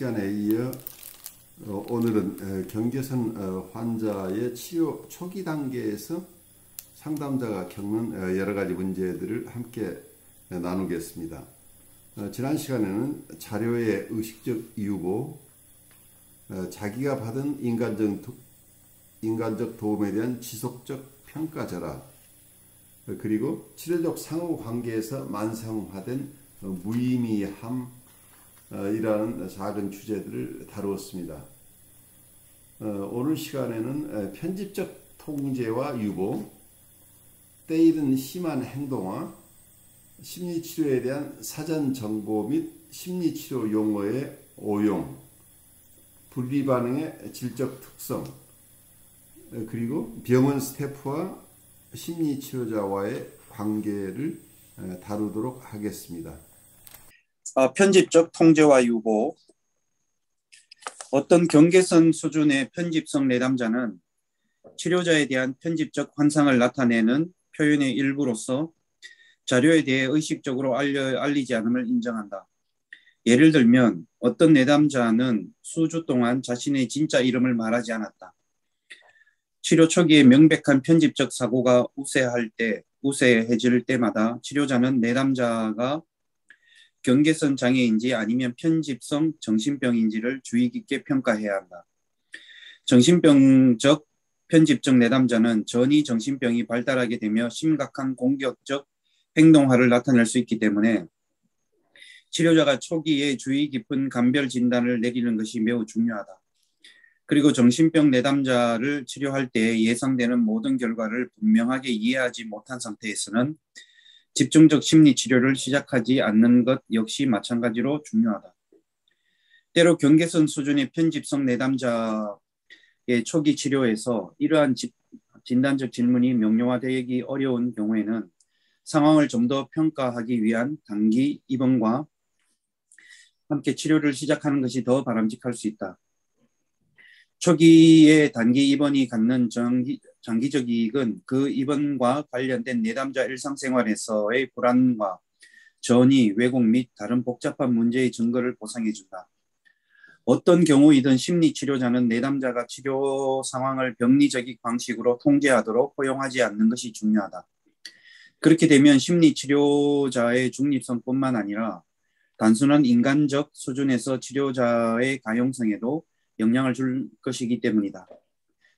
시간에 이어 오늘은 경계선 환자의 치료 초기 단계에서 상담자가 겪는 여러 가지 문제들을 함께 나누겠습니다. 지난 시간에는 자료의 의식적 유보, 자기가 받은 인간적 도움에 대한 지속적 평가 절하, 그리고 치료적 상호관계에서 만성화된 무의미함, 이라는 작은 주제들을 다루었습니다. 오늘 시간에는 편집적 통제와 유보, 때이른 심한 행동화, 심리치료에 대한 사전 정보 및 심리치료 용어의 오용, 분리반응의 질적 특성, 그리고 병원 스태프와 심리치료자와의 관계를 다루도록 하겠습니다. 편집적 통제와 유보. 어떤 경계선 수준의 편집성 내담자는 치료자에 대한 편집적 환상을 나타내는 표현의 일부로서 자료에 대해 의식적으로 알리지 않음을 인정한다. 예를 들면 어떤 내담자는 수주 동안 자신의 진짜 이름을 말하지 않았다. 치료 초기에 명백한 편집적 사고가 우세해질 때마다 치료자는 내담자가 경계선 장애인지 아니면 편집성 정신병인지를 주의 깊게 평가해야 한다. 정신병적 편집적 내담자는 전이 정신병이 발달하게 되며 심각한 공격적 행동화를 나타낼 수 있기 때문에 치료자가 초기에 주의 깊은 감별 진단을 내리는 것이 매우 중요하다. 그리고 정신병 내담자를 치료할 때 예상되는 모든 결과를 분명하게 이해하지 못한 상태에서는 집중적 심리 치료를 시작하지 않는 것 역시 마찬가지로 중요하다. 때로 경계선 수준의 편집성 내담자의 초기 치료에서 이러한 진단적 질문이 명료화되기 어려운 경우에는 상황을 좀 더 평가하기 위한 단기 입원과 함께 치료를 시작하는 것이 더 바람직할 수 있다. 초기에 단기 입원이 갖는 장기적 이익은 그 입원과 관련된 내담자 일상생활에서의 불안과 전이, 왜곡 및 다른 복잡한 문제의 증거를 보상해준다. 어떤 경우이든 심리치료자는 내담자가 치료 상황을 병리적인 방식으로 통제하도록 허용하지 않는 것이 중요하다. 그렇게 되면 심리치료자의 중립성뿐만 아니라 단순한 인간적 수준에서 치료자의 가용성에도 영향을 줄 것이기 때문이다.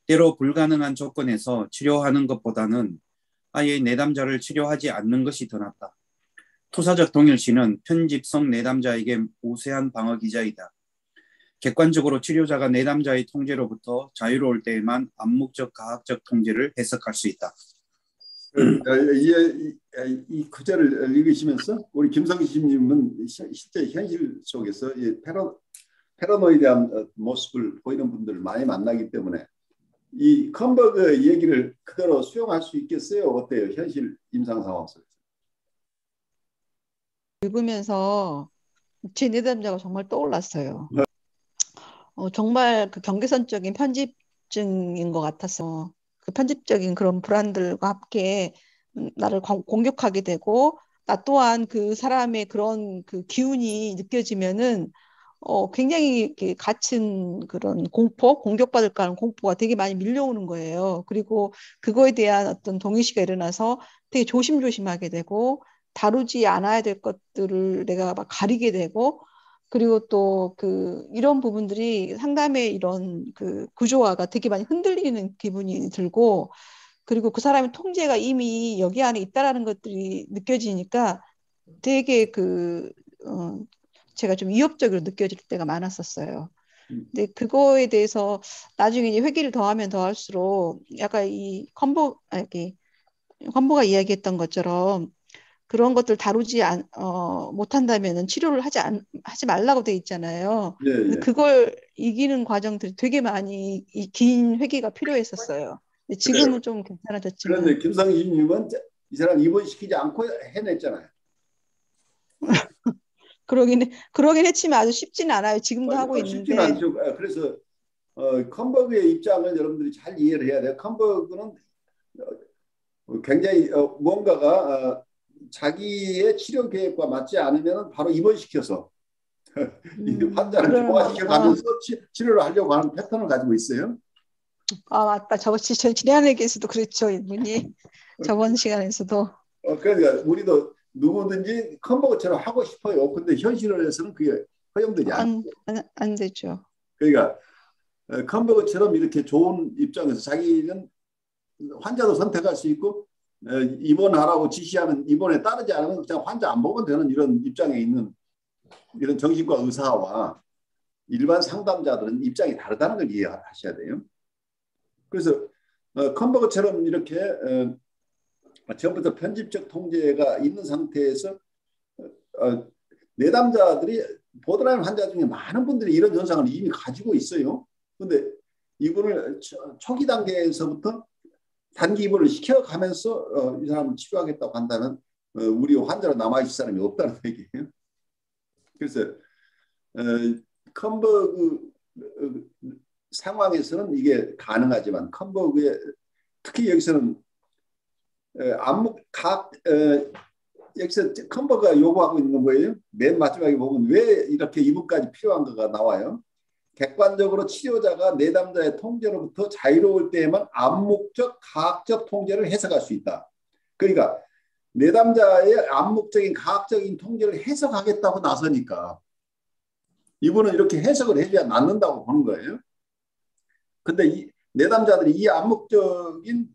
때로 불가능한 조건에서 치료하는 것보다는 아예 내담자를 치료하지 않는 것이 더 낫다. 투사적 동일시는 편집성 내담자에게 우세한 방어기제이다. 객관적으로 치료자가 내담자의 통제로부터 자유로울 때에만 암묵적 가학적 통제를 해석할 수 있다. 이 구절을 읽으시면서 우리 김성신님은 실제 현실 속에서 패러노이드한 모습을 보이는 분들을 많이 만나기 때문에 이 컴버그 얘기를 그대로 수용할 수 있겠어요? 어때요? 현실 임상 상황 속에서. 읽으면서 제 내담자가 정말 떠올랐어요. 정말 그 경계선적인 편집증인 것 같아서 그 편집적인 그런 불안들과 함께 나를 공격하게 되고 나 또한 그 사람의 그런 그 기운이 느껴지면은 굉장히 이렇게 갇힌 그런 공격받을까 하는 공포가 되게 많이 밀려오는 거예요. 그리고 그거에 대한 어떤 동의시가 일어나서 되게 조심조심하게 되고 다루지 않아야 될 것들을 내가 막 가리게 되고 그리고 또 그 이런 부분들이 상담의 이런 그 구조화가 되게 많이 흔들리는 기분이 들고 그리고 그 사람의 통제가 이미 여기 안에 있다라는 것들이 느껴지니까 되게 제가 좀 위협적으로 느껴질 때가 많았었어요. 근데 그거에 대해서 나중에 이제 회기를 더하면 더할수록 약간 이 컴보가 이야기했던 것처럼 그런 것들 다루지 못한다면은 치료를 하지 말라고 돼 있잖아요. 예, 근데 예. 그걸 이기는 과정들이 되게 많이 이 긴 회기가 필요했었어요. 근데 지금은 좀 그런데 괜찮아졌지만 김성신님은 이 사람 입원시키지 않고 해냈잖아요. 그러긴 했지만 아주 쉽지는 않아요. 지금도 하고 쉽지는 있는데 않죠. 그래서 컴버그의 입장을 여러분들이 잘 이해를 해야 돼요. 컴버그는 굉장히 무언가가 자기의 치료 계획과 맞지 않으면 바로 입원시켜서 이 환자를 그럼, 조화시켜가면서 치료를 하려고 하는 패턴을 가지고 있어요. 맞다. 지난해에서도 그랬죠, 이분이. 저번 시간에서도. 그러니까 우리도 누구든지 컴버거처럼 하고 싶어요. 근데 현실에서는 그게 허용되지 않아요. 안 되죠. 그러니까 컴버거처럼 이렇게 좋은 입장에서 자기는 환자도 선택할 수 있고 입원하라고 지시하면 입원에 따르지 않으면 그냥 환자 안 보면 되는 이런 입장에 있는 이런 정신과 의사와 일반 상담자들은 입장이 다르다는 걸 이해하셔야 돼요. 그래서 컴버거처럼 이렇게 처음부터 편집적 통제가 있는 상태에서 내담자들이 보드라인 환자 중에 많은 분들이 이런 현상을 이미 가지고 있어요. 그런데 이분을 초기 단계에서부터 단기 입원을 시켜가면서 이 사람을 치료하겠다고 한다면 우리 환자로 남아있을 사람이 없다는 얘기예요. 그래서 컴버그 상황에서는 이게 가능하지만 컴버그의 특히 여기서는 여기서 컴버가 요구하고 있는 건 뭐예요? 맨 마지막에 보면 왜 이렇게 이분까지 필요한가가 나와요. 객관적으로 치료자가 내담자의 통제로부터 자유로울 때에만 암묵적, 가학적 통제를 해석할 수 있다. 그러니까 내담자의 암묵적인, 가학적인 통제를 해석하겠다고 나서니까 이분은 이렇게 해석을 해줘야 낫는다고 보는 거예요. 근데 이 내담자들이 이 암묵적인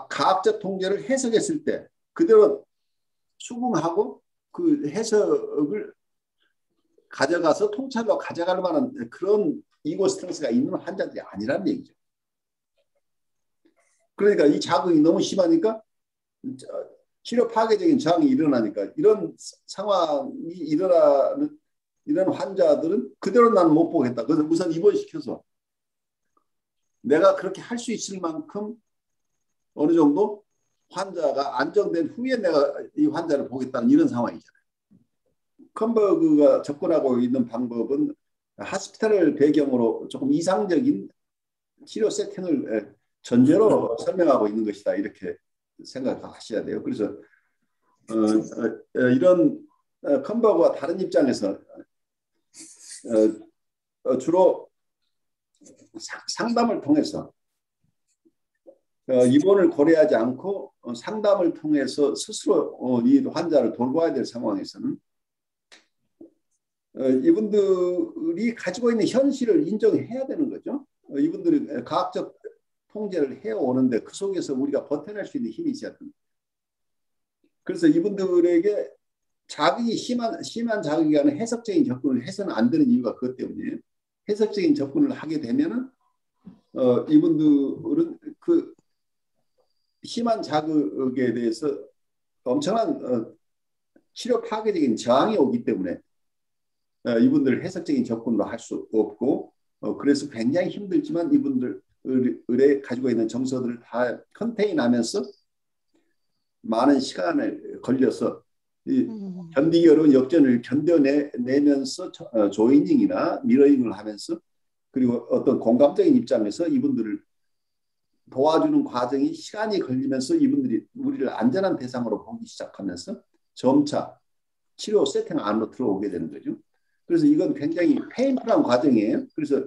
가학적 통제를 해석했을 때 그대로 수긍하고 그 해석을 가져가서 통찰로 가져갈 만한 그런 이고 스트레스가 있는 환자들이 아니라는 얘기죠. 그러니까 이 자극이 너무 심하니까 치료 파괴적인 저항이 일어나니까 이런 상황이 일어나는 이런 환자들은 그대로 나는 못 보겠다. 그래서 우선 입원시켜서 내가 그렇게 할 수 있을 만큼 어느 정도 환자가 안정된 후에 내가 이 환자를 보겠다는 이런 상황이잖아요. 컴버그가 접근하고 있는 방법은 하스피탈을 배경으로 조금 이상적인 치료 세팅을 전제로 설명하고 있는 것이다. 이렇게 생각하셔야 돼요. 그래서 이런 컴버그와 다른 입장에서 주로 상담을 통해서 입원을 고려하지 않고 상담을 통해서 스스로 이 환자를 돌봐야 될 상황에서는 이분들이 가지고 있는 현실을 인정해야 되는 거죠. 이분들이 과학적 통제를 해오는데 그 속에서 우리가 버텨낼 수 있는 힘이 있어야 됩니다. 그래서 이분들에게 자극이 심한 자극이 아닌 해석적인 접근을 해서는 안 되는 이유가 그것 때문이에요. 해석적인 접근을 하게 되면은 이분들은 그 심한 자극에 대해서 엄청난 치료 파괴적인 저항이 오기 때문에 이분들 해석적인 접근으로 할 수 없고 그래서 굉장히 힘들지만 이분들의 가지고 있는 정서들을 다 컨테인하면서 많은 시간을 걸려서 견디기 어려운 역전을 견뎌내면서 조이닝이나 미러잉을 하면서 그리고 어떤 공감적인 입장에서 이분들을 도와주는 과정이 시간이 걸리면서 이분들이 우리를 안전한 대상으로 보기 시작하면서 점차 치료 세팅 안으로 들어오게 되는 거죠. 그래서 이건 굉장히 페인풀한 과정이에요. 그래서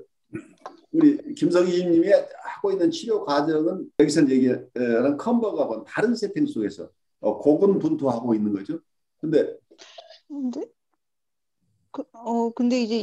우리 김성희 님이 하고 있는 치료 과정은 여기서 얘기하는 컴버가하고는 다른 세팅 속에서 고군분투하고 있는 거죠. 근데 이제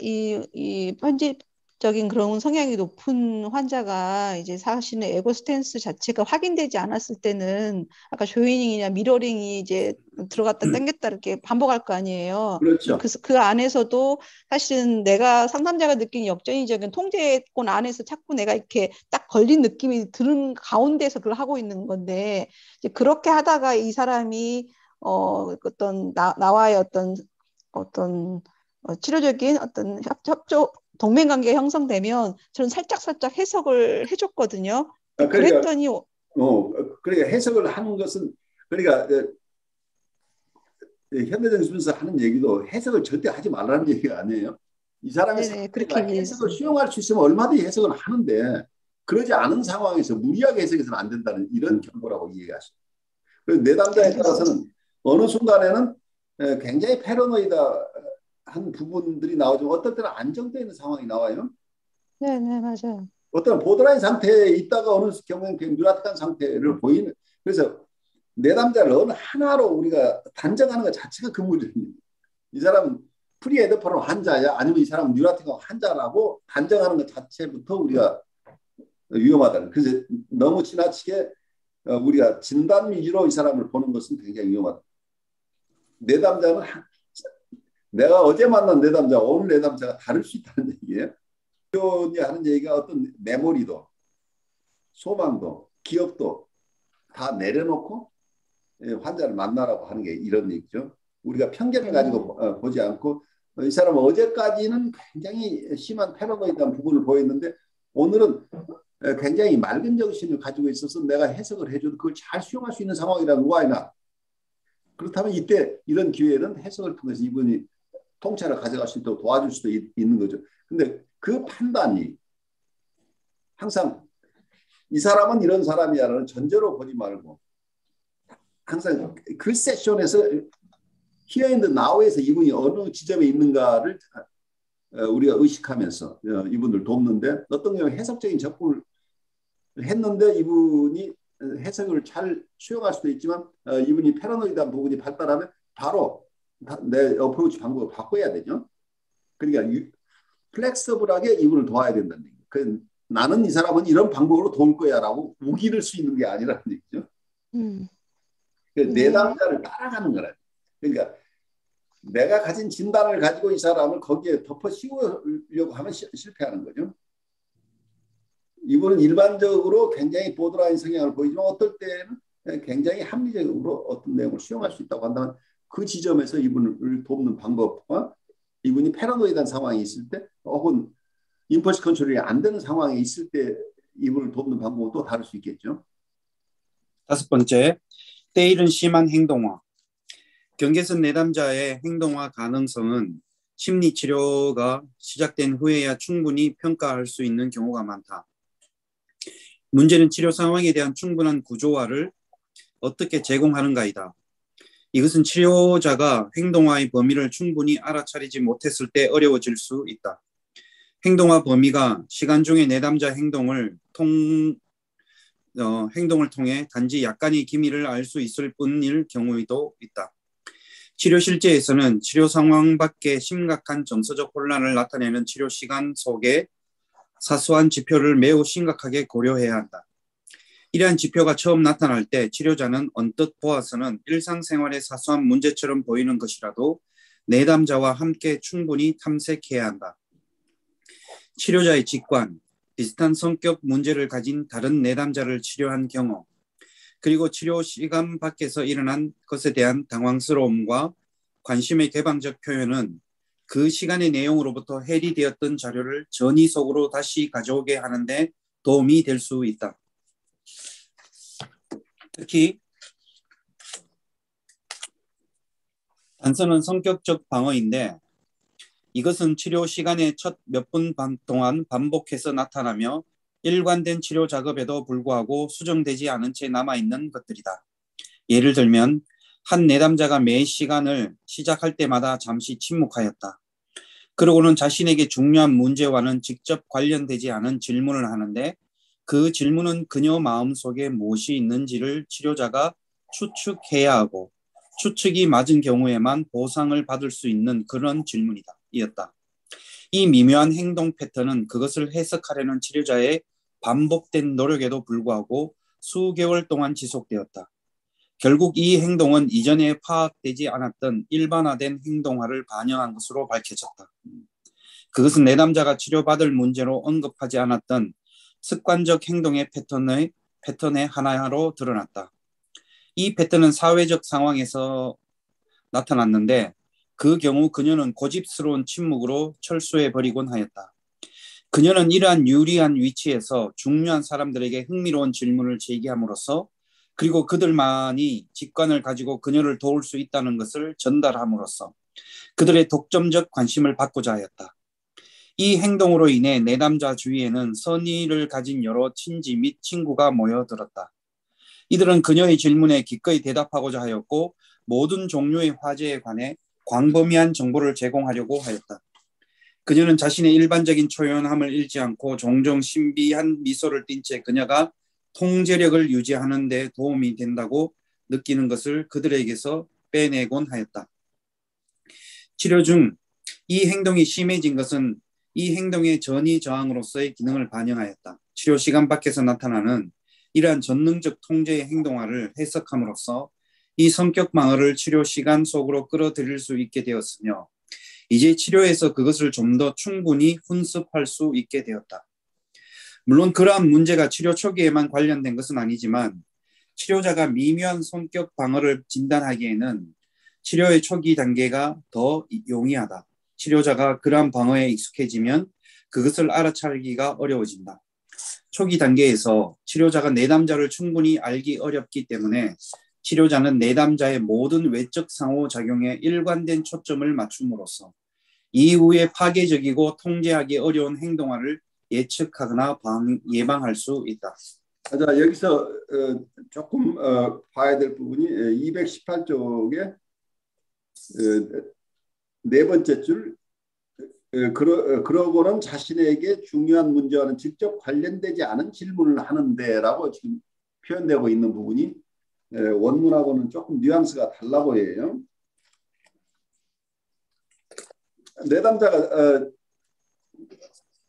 이 편집적인 그런 성향이 높은 환자가 이제 사실은 에고 스탠스 자체가 확인되지 않았을 때는 아까 조이닝이냐 미러링이 이제 들어갔다 당겼다 이렇게 반복할 거 아니에요. 그렇죠. 그 안에서도 사실은 내가 상담자가 느낀 역전이적인 통제권 안에서 자꾸 내가 이렇게 딱 걸린 느낌이 드는 가운데서 그걸 하고 있는 건데 이제 그렇게 하다가 이 사람이 나와의 어떤 치료적인 어떤 협조 동맹관계가 형성되면 저는 살짝 해석을 해줬거든요. 그랬더니 그러니까 해석을 하는 것은 그러니까 현대정신에서 하는 얘기도 해석을 절대 하지 말라는 얘기가 아니에요. 이 사람의 상태가 해석을 수용할 수 있으면 얼마든지 해석을 하는데 그러지 않은 상황에서 무리하게 해석해서는 안 된다는 이런 경고라고 이해하시죠. 그래서 내담자에 따라서는 어느 순간에는 굉장히 패러노이다 부분들이 나오지만 어떨 때는 안정되어 있는 상황이 나와요. 네, 네, 맞아요. 어떤 보드라인 상태에 있다가 어느 경우에는 뉴라틱한 상태를 보이는. 그래서 내담자를 어느 하나로 우리가 단정하는 것 자체가 금물입니다. 이 사람은 프리에드퍼런 환자야 아니면 이 사람은 뉴라틱한 환자라고 단정하는 것 자체부터 우리가 위험하다는. 그래서 너무 지나치게 우리가 진단 위주로 이 사람을 보는 것은 굉장히 위험하다. 내담자는 내가 어제 만난 내담자와 오늘 내담자가 다를 수 있다는 얘기예요. 하는 얘기가 어떤 메모리도 소망도 기억도 다 내려놓고 환자를 만나라고 하는 게 이런 얘기죠. 우리가 편견을 가지고 보지 않고 이 사람은 어제까지는 굉장히 심한 패러노이드한 부분을 보였는데 오늘은 굉장히 맑은 정신을 가지고 있어서 내가 해석을 해줘도 그걸 잘 수용할 수 있는 상황이라는 와이나. 그렇다면 이때 이런 기회에는 해석을 통해서 이분이 통찰을 가져갈 수 있도록 도와줄 수도 있는 거죠. 근데 그 판단이 항상 이 사람은 이런 사람이야라는 전제로 보지 말고 항상 그 세션에서 here and now에서 이분이 어느 지점에 있는가를 우리가 의식하면서 이분을 돕는데 어떤 경우에 해석적인 접근을 했는데 이분이 해석을 잘 수용할 수도 있지만 이분이 패러노이드한 부분이 발달하면 바로 내 어프로치 방법을 바꿔야 되죠. 그러니까 플렉서블하게 이분을 도와야 된다는 얘기예요. 나는 이 사람은 이런 방법으로 도울 거야라고 우기를 수 있는 게 아니라는 얘기죠. 내담자를 따라가는 거라. 그러니까 내가 가진 진단을 가지고 이 사람을 거기에 덮어 씌우려고 하면 실패하는 거죠. 이분은 일반적으로 굉장히 보드라인 성향을 보이지만 어떨 때는 굉장히 합리적으로 어떤 내용을 수용할 수 있다고 한다면 그 지점에서 이분을 돕는 방법과 이분이 패러노이드한 상황이 있을 때 혹은 임펄스 컨트롤이 안 되는 상황에 있을 때 이분을 돕는 방법은 또 다를 수 있겠죠. 5번째, 때이른 심한 행동화. 경계선 내담자의 행동화 가능성은 심리치료가 시작된 후에야 충분히 평가할 수 있는 경우가 많다. 문제는 치료 상황에 대한 충분한 구조화를 어떻게 제공하는가이다. 이것은 치료자가 행동화의 범위를 충분히 알아차리지 못했을 때 어려워질 수 있다. 행동화 범위가 시간 중의 내담자 행동을 통해 단지 약간의 기미를 알 수 있을 뿐일 경우도 있다. 치료 실제에서는 치료 상황 밖에 심각한 정서적 혼란을 나타내는 치료 시간 속에 사소한 지표를 매우 심각하게 고려해야 한다. 이러한 지표가 처음 나타날 때 치료자는 언뜻 보아서는 일상생활의 사소한 문제처럼 보이는 것이라도 내담자와 함께 충분히 탐색해야 한다. 치료자의 직관, 비슷한 성격 문제를 가진 다른 내담자를 치료한 경험, 그리고 치료 시간 밖에서 일어난 것에 대한 당황스러움과 관심의 개방적 표현은 그 시간의 내용으로부터 해리되었던 자료를 전이 속으로 다시 가져오게 하는데 도움이 될 수 있다. 특히 단서는 성격적 방어인데 이것은 치료 시간의 첫 몇 분 동안 반복해서 나타나며 일관된 치료 작업에도 불구하고 수정되지 않은 채 남아있는 것들이다. 예를 들면 한 내담자가 매 시간을 시작할 때마다 잠시 침묵하였다. 그러고는 자신에게 중요한 문제와는 직접 관련되지 않은 질문을 하는데 그 질문은 그녀 마음속에 무엇이 있는지를 치료자가 추측해야 하고 추측이 맞은 경우에만 보상을 받을 수 있는 그런 질문이었다. 이 미묘한 행동 패턴은 그것을 해석하려는 치료자의 반복된 노력에도 불구하고 수개월 동안 지속되었다. 결국 이 행동은 이전에 파악되지 않았던 일반화된 행동화를 반영한 것으로 밝혀졌다. 그것은 내담자가 치료받을 문제로 언급하지 않았던 습관적 행동의 패턴의 하나로 드러났다. 이 패턴은 사회적 상황에서 나타났는데 그 경우 그녀는 고집스러운 침묵으로 철수해버리곤 하였다. 그녀는 이러한 유리한 위치에서 중요한 사람들에게 흥미로운 질문을 제기함으로써 그리고 그들만이 직관을 가지고 그녀를 도울 수 있다는 것을 전달함으로써 그들의 독점적 관심을 받고자 하였다. 이 행동으로 인해 내담자 주위에는 선의를 가진 여러 친지 및 친구가 모여들었다. 이들은 그녀의 질문에 기꺼이 대답하고자 하였고 모든 종류의 화제에 관해 광범위한 정보를 제공하려고 하였다. 그녀는 자신의 일반적인 초연함을 잃지 않고 종종 신비한 미소를 띤 채 그녀가 통제력을 유지하는 데 도움이 된다고 느끼는 것을 그들에게서 빼내곤 하였다. 치료 중 이 행동이 심해진 것은 이 행동의 전이 저항으로서의 기능을 반영하였다. 치료 시간 밖에서 나타나는 이러한 전능적 통제의 행동화를 해석함으로써 이 성격 방어를 치료 시간 속으로 끌어들일 수 있게 되었으며 이제 치료에서 그것을 좀 더 충분히 훈습할 수 있게 되었다. 물론 그러한 문제가 치료 초기에만 관련된 것은 아니지만 치료자가 미묘한 성격 방어를 진단하기에는 치료의 초기 단계가 더 용이하다. 치료자가 그러한 방어에 익숙해지면 그것을 알아차리기가 어려워진다. 초기 단계에서 치료자가 내담자를 충분히 알기 어렵기 때문에 치료자는 내담자의 모든 외적 상호작용에 일관된 초점을 맞춤으로써 이후에 파괴적이고 통제하기 어려운 행동화를 예측하거나 예방할 수 있다. 자, 여기서 조금 봐야 될 부분이 218쪽에 네 번째 줄 그러고는 자신에게 중요한 문제와는 직접 관련되지 않은 질문을 하는데라고 지금 표현되고 있는 부분이 원문하고는 조금 뉘앙스가 달라 보여요. 내담자가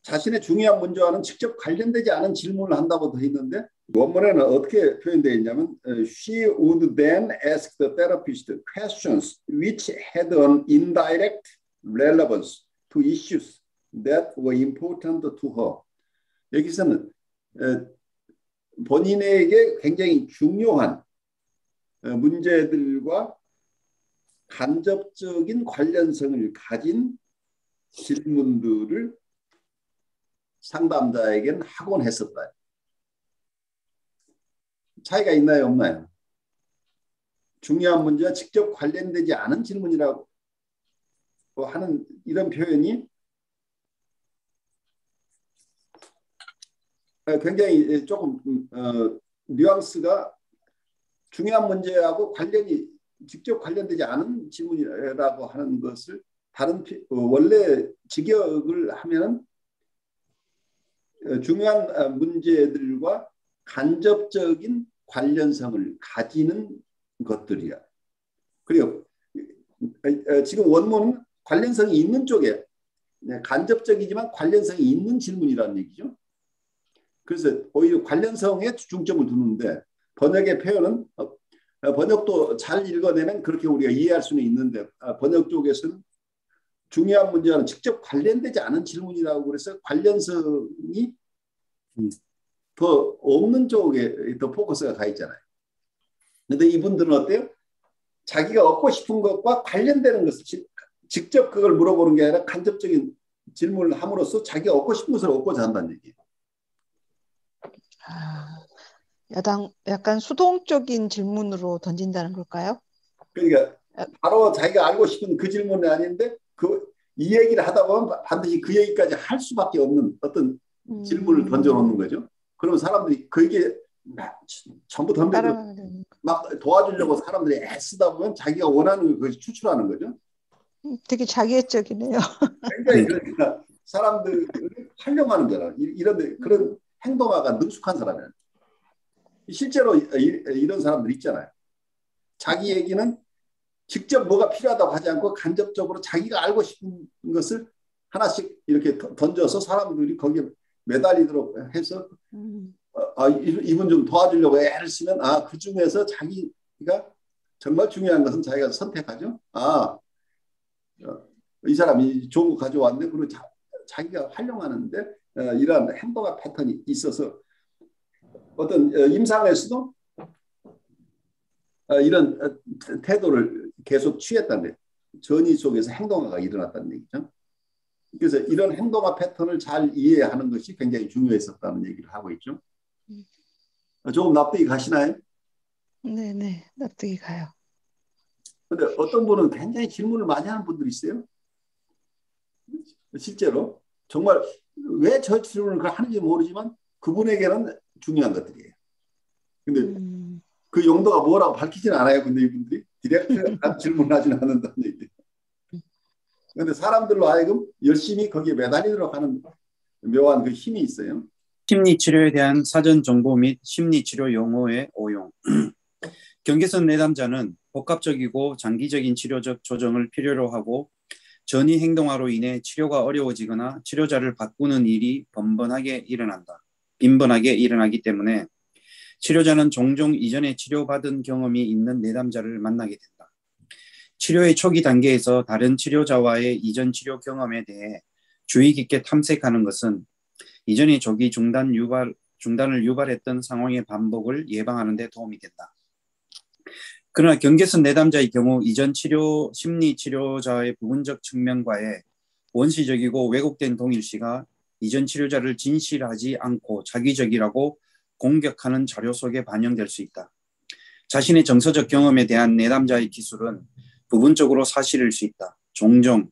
자신의 중요한 문제와는 직접 관련되지 않은 질문을 한다고 돼 있는데 원문에는 어떻게 표현되어 있냐면 She would then ask the therapist questions which had an indirect relevance to issues that were important to her. 여기서는 본인에게 굉장히 중요한 문제들과 간접적인 관련성을 가진 질문들을 상담자에게는 하곤 했었다. 차이가 있나요, 없나요? 중요한 문제와 직접 관련되지 않은 질문이라고 하는 이런 표현이 굉장히 조금 뉘앙스가 중요한 문제하고 직접 관련되지 않은 질문이라고 하는 것을 다른 원래 직역을 하면 중요한 문제들과 간접적인 관련성을 가지는 것들이야. 그리고 지금 원문은 관련성이 있는 쪽에 간접적이지만 관련성이 있는 질문이라는 얘기죠. 그래서 오히려 관련성에 중점을 두는데 번역의 표현은 번역도 잘 읽어내면 그렇게 우리가 이해할 수는 있는데 번역 쪽에서는 중요한 문제와는 직접 관련되지 않은 질문이라고 그래서 관련성이 더 없는 쪽에 더 포커스가 가 있잖아요. 그런데 이분들은 어때요? 자기가 얻고 싶은 것과 관련되는 것을 직접 그걸 물어보는 게 아니라 간접적인 질문을 함으로써 자기가 얻고 싶은 것을 얻고자 한다는 얘기예요. 약간 수동적인 질문으로 던진다는 걸까요? 그러니까 바로 자기가 알고 싶은 그 질문이 아닌데 이 얘기를 하다 보면 반드시 그 얘기까지 할 수밖에 없는 어떤 질문을 던져놓는 거죠. 그러면 사람들이 그게 전부 덤벼서 막 도와주려고 사람들이 애쓰다 보면 자기가 원하는 것을 추출하는 거죠. 되게 자기애적이네요. 굉장히 그러니까 사람들을 활용하는 거라. 이런 그런 행동화가 능숙한 사람이에요. 실제로 이런 사람들 있잖아요. 자기 얘기는 직접 뭐가 필요하다고 하지 않고 간접적으로 자기가 알고 싶은 것을 하나씩 이렇게 던져서 사람들이 거기에 매달리도록 해서 이분 좀 도와주려고 애를 쓰면 그 중에서 자기가 정말 중요한 것은 자기가 선택하죠. 이 사람이 좋은 거 가져왔네. 그리고 자기가 활용하는데 이러한 행동과 패턴이 있어서 어떤 임상에서도 이런 태도를 계속 취했다는 전이 속에서 행동화가 일어났다는 얘기죠. 그래서 이런 행동화 패턴을 잘 이해하는 것이 굉장히 중요했었다는 얘기를 하고 있죠. 조금 납득이 가시나요? 네네, 납득이 가요. 그런데 어떤 분은 굉장히 질문을 많이 하는 분들이 있어요. 실제로 정말 왜 저 질문을 하는지 모르지만 그분에게는 중요한 것들이에요. 근데 그 용도가 뭐라고 밝히지는 않아요. 근데 이분들이 디렉트 질문을 하지는 않는다는 얘기예요. 그런데 사람들로 하여금 열심히 거기에 매달리도록 하는 묘한 그 힘이 있어요. 심리치료에 대한 사전 정보 및 심리치료 용어의 오용. 경계선 내담자는 복합적이고 장기적인 치료적 조정을 필요로 하고 전이 행동화로 인해 치료가 어려워지거나 치료자를 바꾸는 일이 빈번하게 일어나기 때문에 치료자는 종종 이전에 치료받은 경험이 있는 내담자를 만나게 된다. 치료의 초기 단계에서 다른 치료자와의 이전 치료 경험에 대해 주의 깊게 탐색하는 것은 이전의 조기 중단을 유발했던 상황의 반복을 예방하는 데 도움이 된다. 그러나 경계선 내담자의 경우 이전 심리 치료자의 부분적 측면과의 원시적이고 왜곡된 동일시가 이전 치료자를 진실하지 않고 자기적이라고 공격하는 자료 속에 반영될 수 있다. 자신의 정서적 경험에 대한 내담자의 기술은 부분적으로 사실일 수 있다. 종종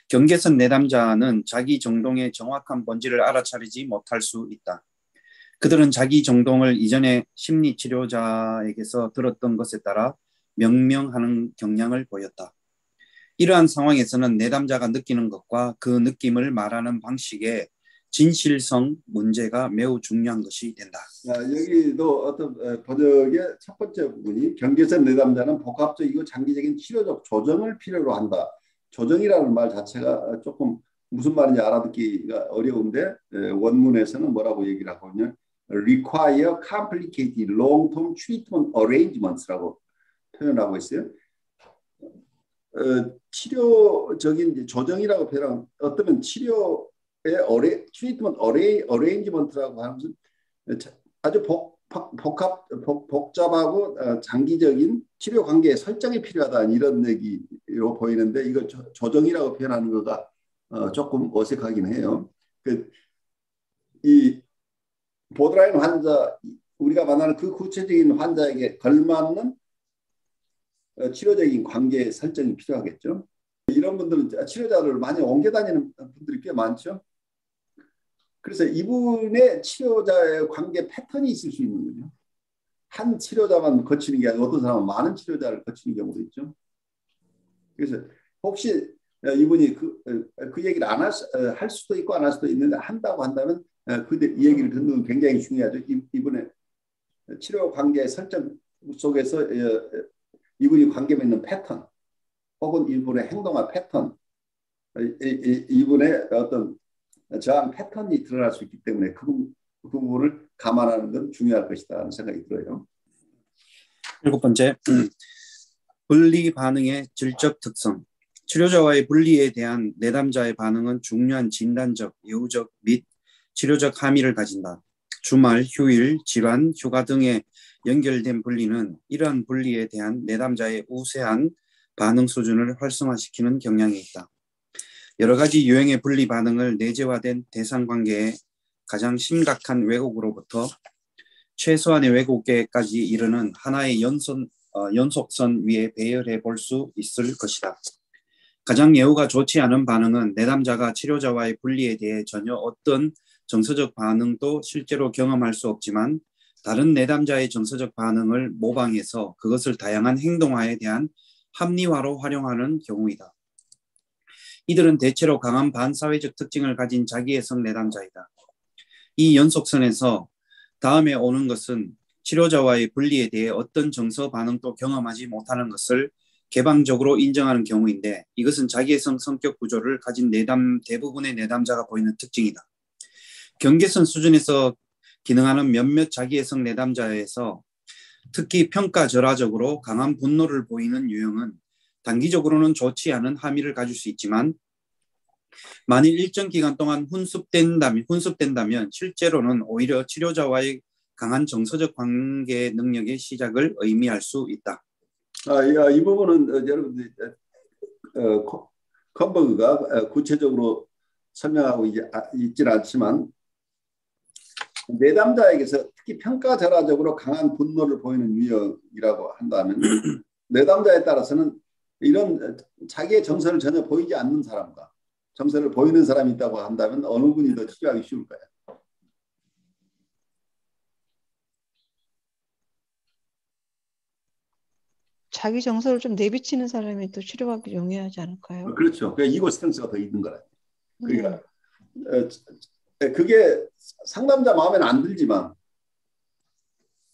경계선 내담자는 자기 정동의 정확한 본질을 알아차리지 못할 수 있다. 그들은 자기 정동을 이전에 심리치료자에게서 들었던 것에 따라 명명하는 경향을 보였다. 이러한 상황에서는 내담자가 느끼는 것과 그 느낌을 말하는 방식의 진실성 문제가 매우 중요한 것이 된다. 여기도 어떤 번역의 첫 번째 부분이 경계선 내담자는 복합적이고 장기적인 치료적 조정을 필요로 한다. 조정이라는 말 자체가 조금 무슨 말인지 알아듣기가 어려운데 원문에서는 뭐라고 얘기를 하거든요. require complicated long-term treatment arrangements라고 표현하고 있어요. 치료적인 조정이라고 표현하면 어쩌면 치료의 treatment arrangement라고 하는 것은 아주 복잡하고 장기적인 치료 관계의 설정이 필요하다 이런 얘기로 보이는데 이거 조정이라고 표현하는 거가 조금 어색하긴 해요. 이 보드라인 환자 우리가 만나는 그 구체적인 환자에게 걸맞는 치료적인 관계 설정이 필요하겠죠. 이런 분들은 치료자를 많이 옮겨 다니는 분들이 꽤 많죠. 그래서 이분의 치료자의 관계 패턴이 있을 수 있는 거죠. 한 치료자만 거치는 게 아니라 어떤 사람은 많은 치료자를 거치는 경우도 있죠. 그래서 혹시 이분이 그 얘기를 안 할 수도 있고 안 할 수도 있는데 한다고 한다면 이 얘기를 듣는 건 굉장히 중요하죠. 이분의 치료 관계 설정 속에서 이분이 관계 맺는 패턴 혹은 이분의 행동한 패턴 이분의 어떤 저항 패턴이 드러날 수 있기 때문에 그 부분을 감안하는 건 중요할 것이다 하는 생각이 들어요. 7번째, 분리 반응의 질적 특성. 치료자와의 분리에 대한 내담자의 반응은 중요한 진단적, 예후적 및 치료적 함의를 가진다. 주말, 휴일, 질환, 휴가 등에 연결된 분리는 이러한 분리에 대한 내담자의 우세한 반응 수준을 활성화시키는 경향이 있다. 여러 가지 유형의 분리 반응을 내재화된 대상 관계의 가장 심각한 왜곡으로부터 최소한의 왜곡에까지 이르는 하나의 연속선 위에 배열해 볼 수 있을 것이다. 가장 예후가 좋지 않은 반응은 내담자가 치료자와의 분리에 대해 전혀 어떤 정서적 반응도 실제로 경험할 수 없지만 다른 내담자의 정서적 반응을 모방해서 그것을 다양한 행동화에 대한 합리화로 활용하는 경우이다. 이들은 대체로 강한 반사회적 특징을 가진 자기애성 내담자이다. 이 연속선에서 다음에 오는 것은 치료자와의 분리에 대해 어떤 정서 반응도 경험하지 못하는 것을 개방적으로 인정하는 경우인데 이것은 자기애성 성격 구조를 가진 대부분의 내담자가 보이는 특징이다. 경계선 수준에서 기능하는 몇몇 자기애성 내담자에서 특히 평가절하적으로 강한 분노를 보이는 유형은 단기적으로는 좋지 않은 함의를 가질 수 있지만 만일 일정 기간 동안 훈습된다면 실제로는 오히려 치료자와의 강한 정서적 관계 능력의 시작을 의미할 수 있다. 이 부분은 여러분들 컴버그가 구체적으로 설명하고 있지는 않지만 내담자에게서 특히 평가절하적으로 강한 분노를 보이는 유형이라고 한다면 내담자에 따라서는 이런 자기의 정서를 전혀 보이지 않는 사람과 정서를 보이는 사람이 있다고 한다면 어느 분이 더 치료하기 쉬울까요? 자기 정서를 좀 내비치는 사람이 또 치료하기 용이하지 않을까요? 그렇죠. 그 이고 스트렝스가 더 있는 거라. 그러니까 네. 그게 상담자 마음에는 안 들지만,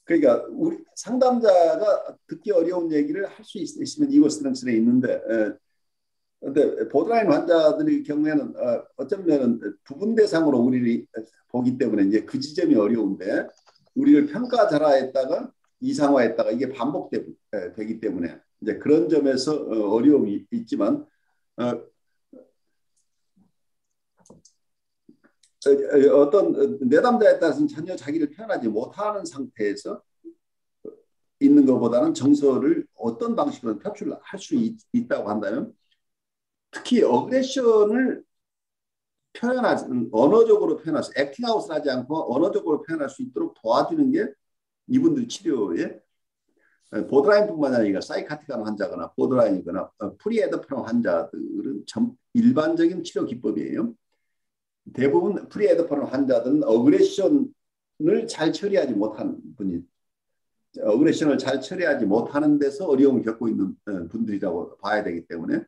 그러니까 우리 상담자가 듣기 어려운 얘기를 할 수 있으면 이고 스트렝스는 있는데, 근데 보드라인 환자들의 경우에는 어쩌면 부분 대상으로 우리를 보기 때문에 이제 그 지점이 어려운데, 우리를 평가절하했다가 이상화했다가 이게 반복되기 때문에 이제 그런 점에서 어려움이 있지만, 어떤 내담자에 따라서는 전혀 자기를 표현하지 못하는 상태에서 있는 것보다는 정서를 어떤 방식으로 표출할 수 있다고 한다면, 특히 어그레션을 표현하지, 언어적으로 표현할 수, 액팅아웃을 하지 않고 언어적으로 표현할 수 있도록 도와주는 게 이분들 치료에 보드라인뿐만 아니라 사이카틱한 환자거나 보드라인이거나 프리에더프론 환자들은 일반적인 치료 기법이에요. 대부분 프리에더프론 환자들은 어그레션을 잘 처리하지 못하는 분이, 어그레션을 잘 처리하지 못하는 데서 어려움을 겪고 있는 분들이라고 봐야 되기 때문에,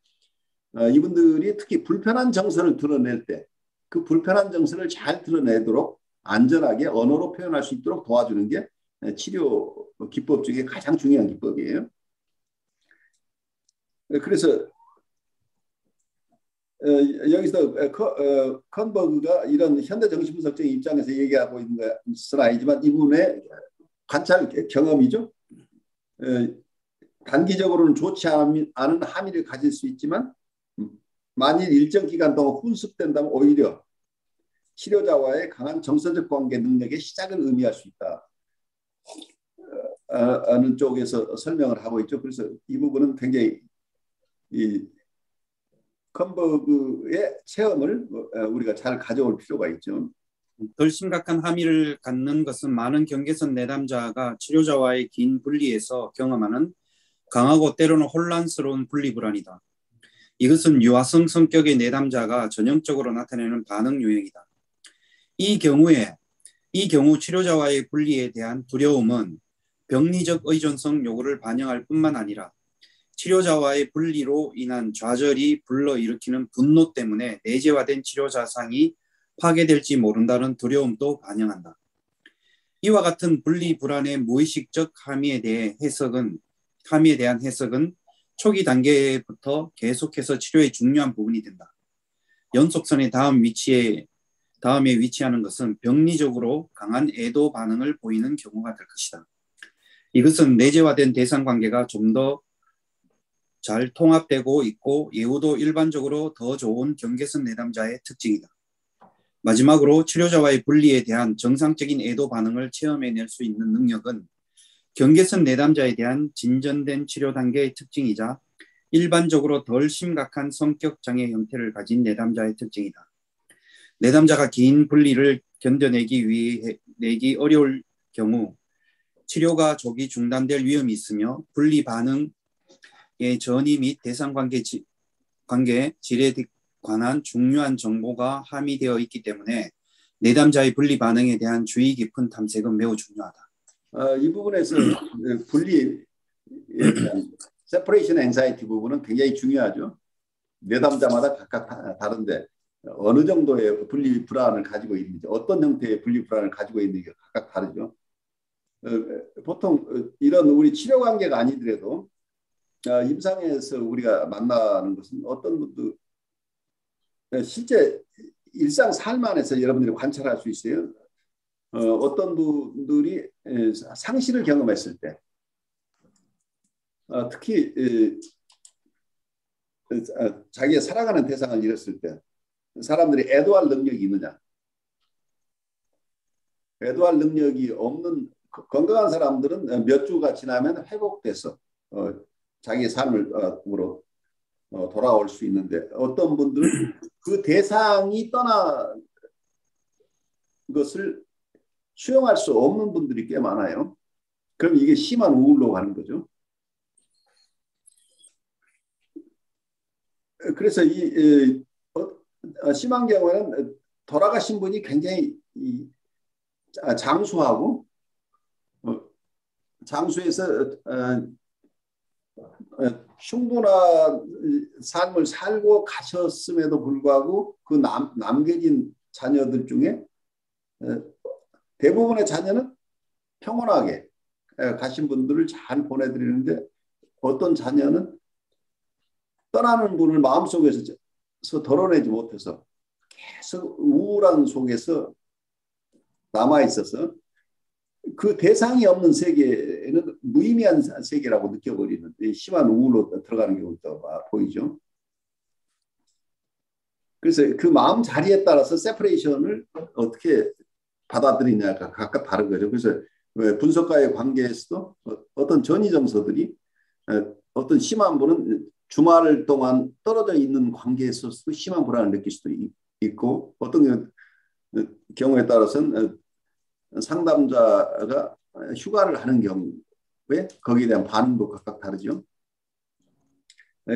이분들이 특히 불편한 정서를 드러낼 때 그 불편한 정서를 잘 드러내도록 안전하게 언어로 표현할 수 있도록 도와주는 게 치료 기법 중에 가장 중요한 기법이에요. 그래서 여기서 컨버그가 이런 현대정신분석적인 입장에서 얘기하고 있는 것은 아니지만 이분의 관찰 경험이죠. 단기적으로는 좋지 않은 함의를 가질 수 있지만 만일 일정 기간 동안 훈습된다면 오히려 치료자와의 강한 정서적 관계 능력의 시작을 의미할 수 있다. 하는 쪽에서 설명을 하고 있죠. 그래서 이 부분은 굉장히 이 컨버그의 체험을 우리가 잘 가져올 필요가 있죠. 덜 심각한 함의를 갖는 것은 많은 경계선 내담자가 치료자와의 긴 분리에서 경험하는 강하고 때로는 혼란스러운 분리불안이다. 이것은 유아성 성격의 내담자가 전형적으로 나타내는 반응 유형이다. 이 경우 치료자와의 분리에 대한 두려움은 병리적 의존성 요구를 반영할 뿐만 아니라 치료자와의 분리로 인한 좌절이 불러일으키는 분노 때문에 내재화된 치료 자상이 파괴될지 모른다는 두려움도 반영한다. 이와 같은 분리 불안의 무의식적 함의에 대한 해석은 초기 단계부터 계속해서 치료의 중요한 부분이 된다. 연속선의 다음에 위치하는 것은 병리적으로 강한 애도 반응을 보이는 경우가 될 것이다. 이것은 내재화된 대상 관계가 좀 더 잘 통합되고 있고 예후도 일반적으로 더 좋은 경계선 내담자의 특징이다. 마지막으로 치료자와의 분리에 대한 정상적인 애도 반응을 체험해낼 수 있는 능력은 경계선 내담자에 대한 진전된 치료 단계의 특징이자 일반적으로 덜 심각한 성격 장애 형태를 가진 내담자의 특징이다. 내담자가 긴 분리를 견뎌내기 어려울 경우 치료가 조기 중단될 위험이 있으며 분리 반응의 전이 및 대상 관계 질에 관한 중요한 정보가 함의되어 있기 때문에 내담자의 분리 반응에 대한 주의 깊은 탐색은 매우 중요하다. 이 부분에서 분리에 대한 separation anxiety 부분은 굉장히 중요하죠. 내담자마다 각각 다른데 어느 정도의 분리 불안을 가지고 있는지, 어떤 형태의 분리 불안을 가지고 있는지 각각 다르죠. 보통 이런 우리 치료 관계가 아니더라도 임상에서 우리가 만나는 것은 어떤 분도 실제 일상 삶 안에서 여러분들이 관찰할 수 있어요. 어떤 분들이 상실을 경험했을 때, 특히 자기의 사랑하는 대상을 잃었을 때 사람들이 애도할 능력이 있느냐, 애도할 능력이 없는 건강한 사람들은 몇 주가 지나면 회복돼서 자기의 삶으로 돌아올 수 있는데, 어떤 분들은 그 대상이 떠난 것을 수용할 수 없는 분들이 꽤 많아요. 그럼 이게 심한 우울로 가는 거죠. 그래서 심한 경우에는 돌아가신 분이 굉장히 장수하고 장수에서 충분한 삶을 살고 가셨음에도 불구하고 그 남겨진 자녀들 중에 대부분의 자녀는 평온하게 가신 분들을 잘 보내드리는데 어떤 자녀는 떠나는 분을 마음속에서 덜어내지 못해서 계속 우울한 속에서 남아있어서 그 대상이 없는 세계는 무의미한 세계라고 느껴버리는 심한 우울로 들어가는 경우도 보이죠. 그래서 그 마음 자리에 따라서 세퍼레이션을 어떻게 받아들이냐가 각각 다른 거죠. 그래서 분석가의 관계에서도 어떤 전이정서들이 어떤 심한 분은 주말 동안 떨어져 있는 관계에서도 심한 불안을 느낄 수도 있고 어떤 경우에 따라서는 상담자가 휴가를 하는 경우에 거기에 대한 반응도 각각 다르죠.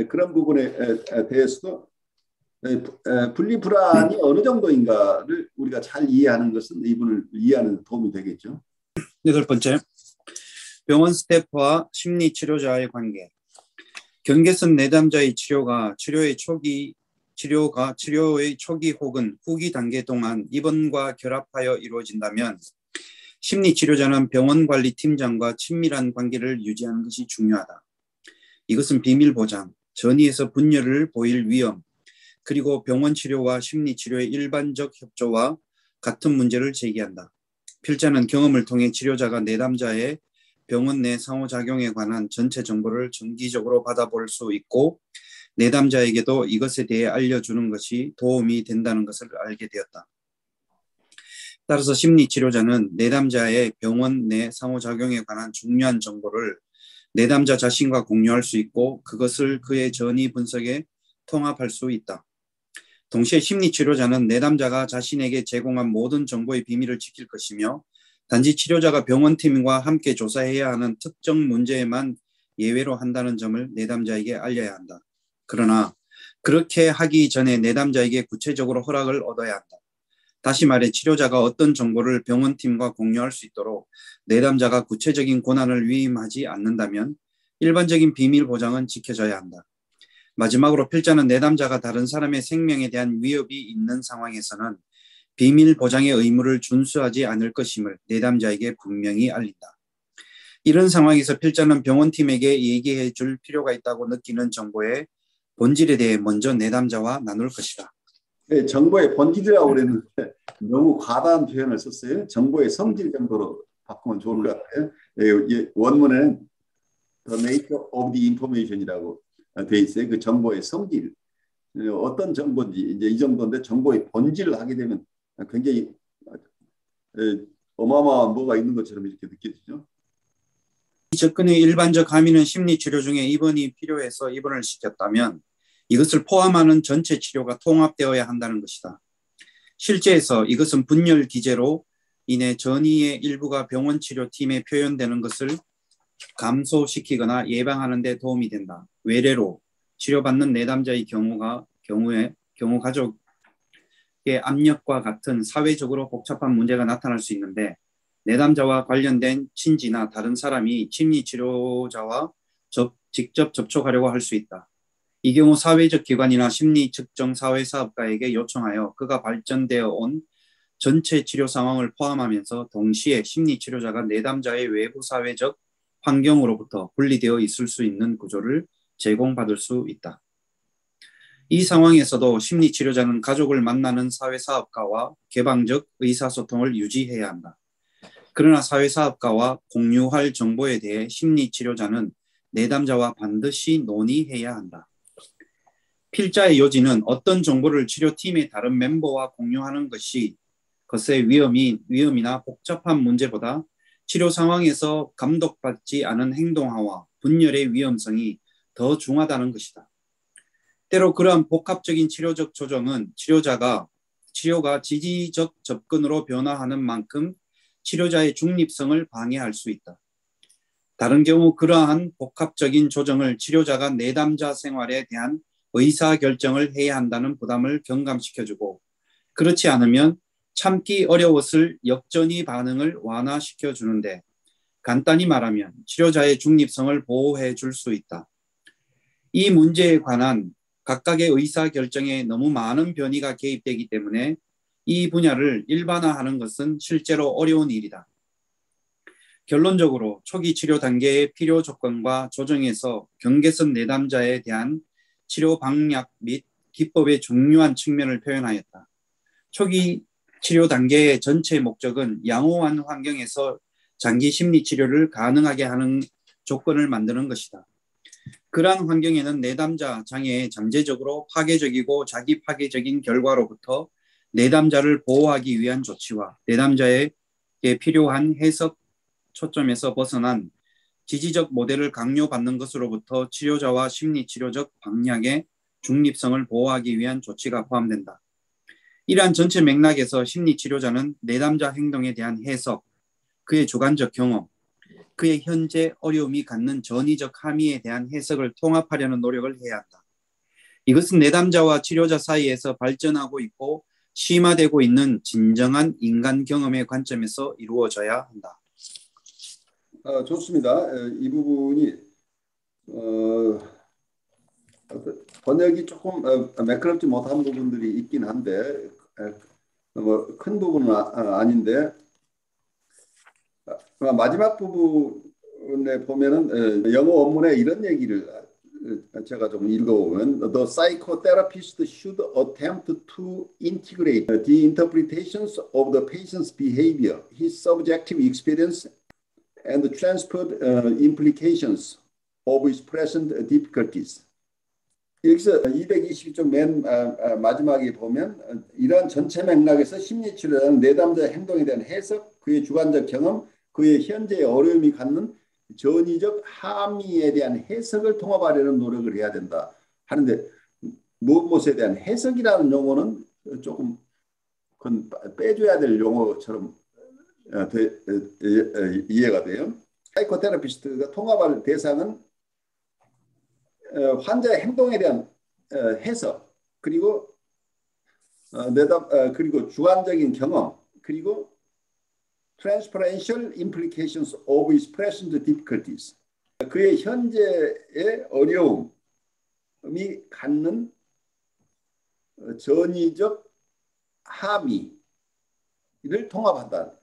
그런 부분에 대해서도 분리불안이 어느 정도인가를 우리가 잘 이해하는 것은 이분을 이해하는 데 도움이 되겠죠. 8번째, 병원 스태프와 심리치료자의 관계. 경계선 내담자의 치료가 치료의 초기 혹은 후기 단계 동안 입원과 결합하여 이루어진다면 심리치료자는 병원관리팀장과 친밀한 관계를 유지하는 것이 중요하다. 이것은 비밀보장, 전이에서 분열을 보일 위험, 그리고 병원치료와 심리치료의 일반적 협조와 같은 문제를 제기한다. 필자는 경험을 통해 치료자가 내담자의 병원 내 상호작용에 관한 전체 정보를 정기적으로 받아볼 수 있고 내담자에게도 이것에 대해 알려주는 것이 도움이 된다는 것을 알게 되었다. 따라서 심리치료자는 내담자의 병원 내 상호작용에 관한 중요한 정보를 내담자 자신과 공유할 수 있고 그것을 그의 전이 분석에 통합할 수 있다. 동시에 심리치료자는 내담자가 자신에게 제공한 모든 정보의 비밀을 지킬 것이며 단지 치료자가 병원팀과 함께 조사해야 하는 특정 문제에만 예외로 한다는 점을 내담자에게 알려야 한다. 그러나 그렇게 하기 전에 내담자에게 구체적으로 허락을 얻어야 한다. 다시 말해 치료자가 어떤 정보를 병원팀과 공유할 수 있도록 내담자가 구체적인 권한을 위임하지 않는다면 일반적인 비밀 보장은 지켜져야 한다. 마지막으로 필자는 내담자가 다른 사람의 생명에 대한 위협이 있는 상황에서는 비밀 보장의 의무를 준수하지 않을 것임을 내담자에게 분명히 알린다. 이런 상황에서 필자는 병원팀에게 얘기해 줄 필요가 있다고 느끼는 정보의 본질에 대해 먼저 내담자와 나눌 것이다. 네, 정보의 본질이라고 그랬는데 너무 과다한 표현을 썼어요. 정보의 성질 정도로 바꾸면 좋을 것 같아요. 원문에는 The nature of the information이라고 돼 있어요. 그 정보의 성질. 어떤 정보인지 이제 이 정도인데 정보의 본질을 하게 되면 굉장히 어마어마한 뭐가 있는 것처럼 이렇게 느껴지죠. 이 접근의 일반적 함의는 심리치료 중에 입원이 필요해서 입원을 시켰다면 이것을 포함하는 전체 치료가 통합되어야 한다는 것이다. 실제에서 이것은 분열 기제로 인해 전이의 일부가 병원 치료팀에 표현되는 것을 감소시키거나 예방하는 데 도움이 된다. 외래로 치료받는 내담자의 경우 가족의 압력과 같은 사회적으로 복잡한 문제가 나타날 수 있는데 내담자와 관련된 친지나 다른 사람이 심리치료자와 직접 접촉하려고 할 수 있다. 이 경우 사회적 기관이나 심리 측정 사회사업가에게 요청하여 그가 발전되어 온 전체 치료 상황을 포함하면서 동시에 심리치료자가 내담자의 외부 사회적 환경으로부터 분리되어 있을 수 있는 구조를 제공받을 수 있다. 이 상황에서도 심리치료자는 가족을 만나는 사회사업가와 개방적 의사소통을 유지해야 한다. 그러나 사회사업가와 공유할 정보에 대해 심리치료자는 내담자와 반드시 논의해야 한다. 필자의 요지는 어떤 정보를 치료팀의 다른 멤버와 공유하는 것의 위험이나 복잡한 문제보다 치료 상황에서 감독받지 않은 행동화와 분열의 위험성이 더 중하다는 것이다. 때로 그러한 복합적인 치료적 조정은 치료가 지지적 접근으로 변화하는 만큼 치료자의 중립성을 방해할 수 있다. 다른 경우 그러한 복합적인 조정을 치료자가 내담자 생활에 대한 의사결정을 해야 한다는 부담을 경감시켜주고 그렇지 않으면 참기 어려웠을 역전이 반응을 완화시켜주는데 간단히 말하면 치료자의 중립성을 보호해 줄 수 있다. 이 문제에 관한 각각의 의사 결정에 너무 많은 변이가 개입되기 때문에 이 분야를 일반화하는 것은 실제로 어려운 일이다. 결론적으로 초기 치료 단계의 필요 조건과 조정에서 경계선 내담자에 대한 치료 방약 및 기법의 중요한 측면을 표현하였다. 초기 치료 단계의 전체 목적은 양호한 환경에서 장기 심리 치료를 가능하게 하는 조건을 만드는 것이다. 그러한 환경에는 내담자 장애의 잠재적으로 파괴적이고 자기 파괴적인 결과로부터 내담자를 보호하기 위한 조치와 내담자에게 필요한 해석 초점에서 벗어난 지지적 모델을 강요받는 것으로부터 치료자와 심리치료적 방향의 중립성을 보호하기 위한 조치가 포함된다. 이러한 전체 맥락에서 심리치료자는 내담자 행동에 대한 해석, 그의 주관적 경험, 그의 현재 어려움이 갖는 전이적 함의에 대한 해석을 통합하려는 노력을 해야 한다. 이것은 내담자와 치료자 사이에서 발전하고 있고 심화되고 있는 진정한 인간 경험의 관점에서 이루어져야 한다. 좋습니다. 이 부분이 번역이 조금 매끄럽지 못한 부분들이 있긴 한데 뭐 큰 부분은 아닌데 마지막 부분에 보면은 영어 원문에 이런 얘기를 제가 좀 읽어보면 The psychotherapist should attempt to integrate the interpretations of the patient's behavior, his subjective experience, and the transferred implications of his present difficulties. 여기서 222쪽 맨 마지막에 보면 이러한 전체 맥락에서 심리치료는 내담자의 행동에 대한 해석, 그의 주관적 경험, 그의 현재의 어려움이 갖는 전이적 함의에 대한 해석을 통합하려는 노력을 해야 된다 하는데 무엇에 대한 해석이라는 용어는 조금 그건 빼줘야 될 용어처럼 이해가 돼요. 사이코테라피스트가 통합할 대상은 환자의 행동에 대한 해석, 그리고 그리고 주관적인 경험, 그리고 transferential implications of his present difficulties. 그의 현재의 어려움이 갖는 전이적 함의를 통합한다.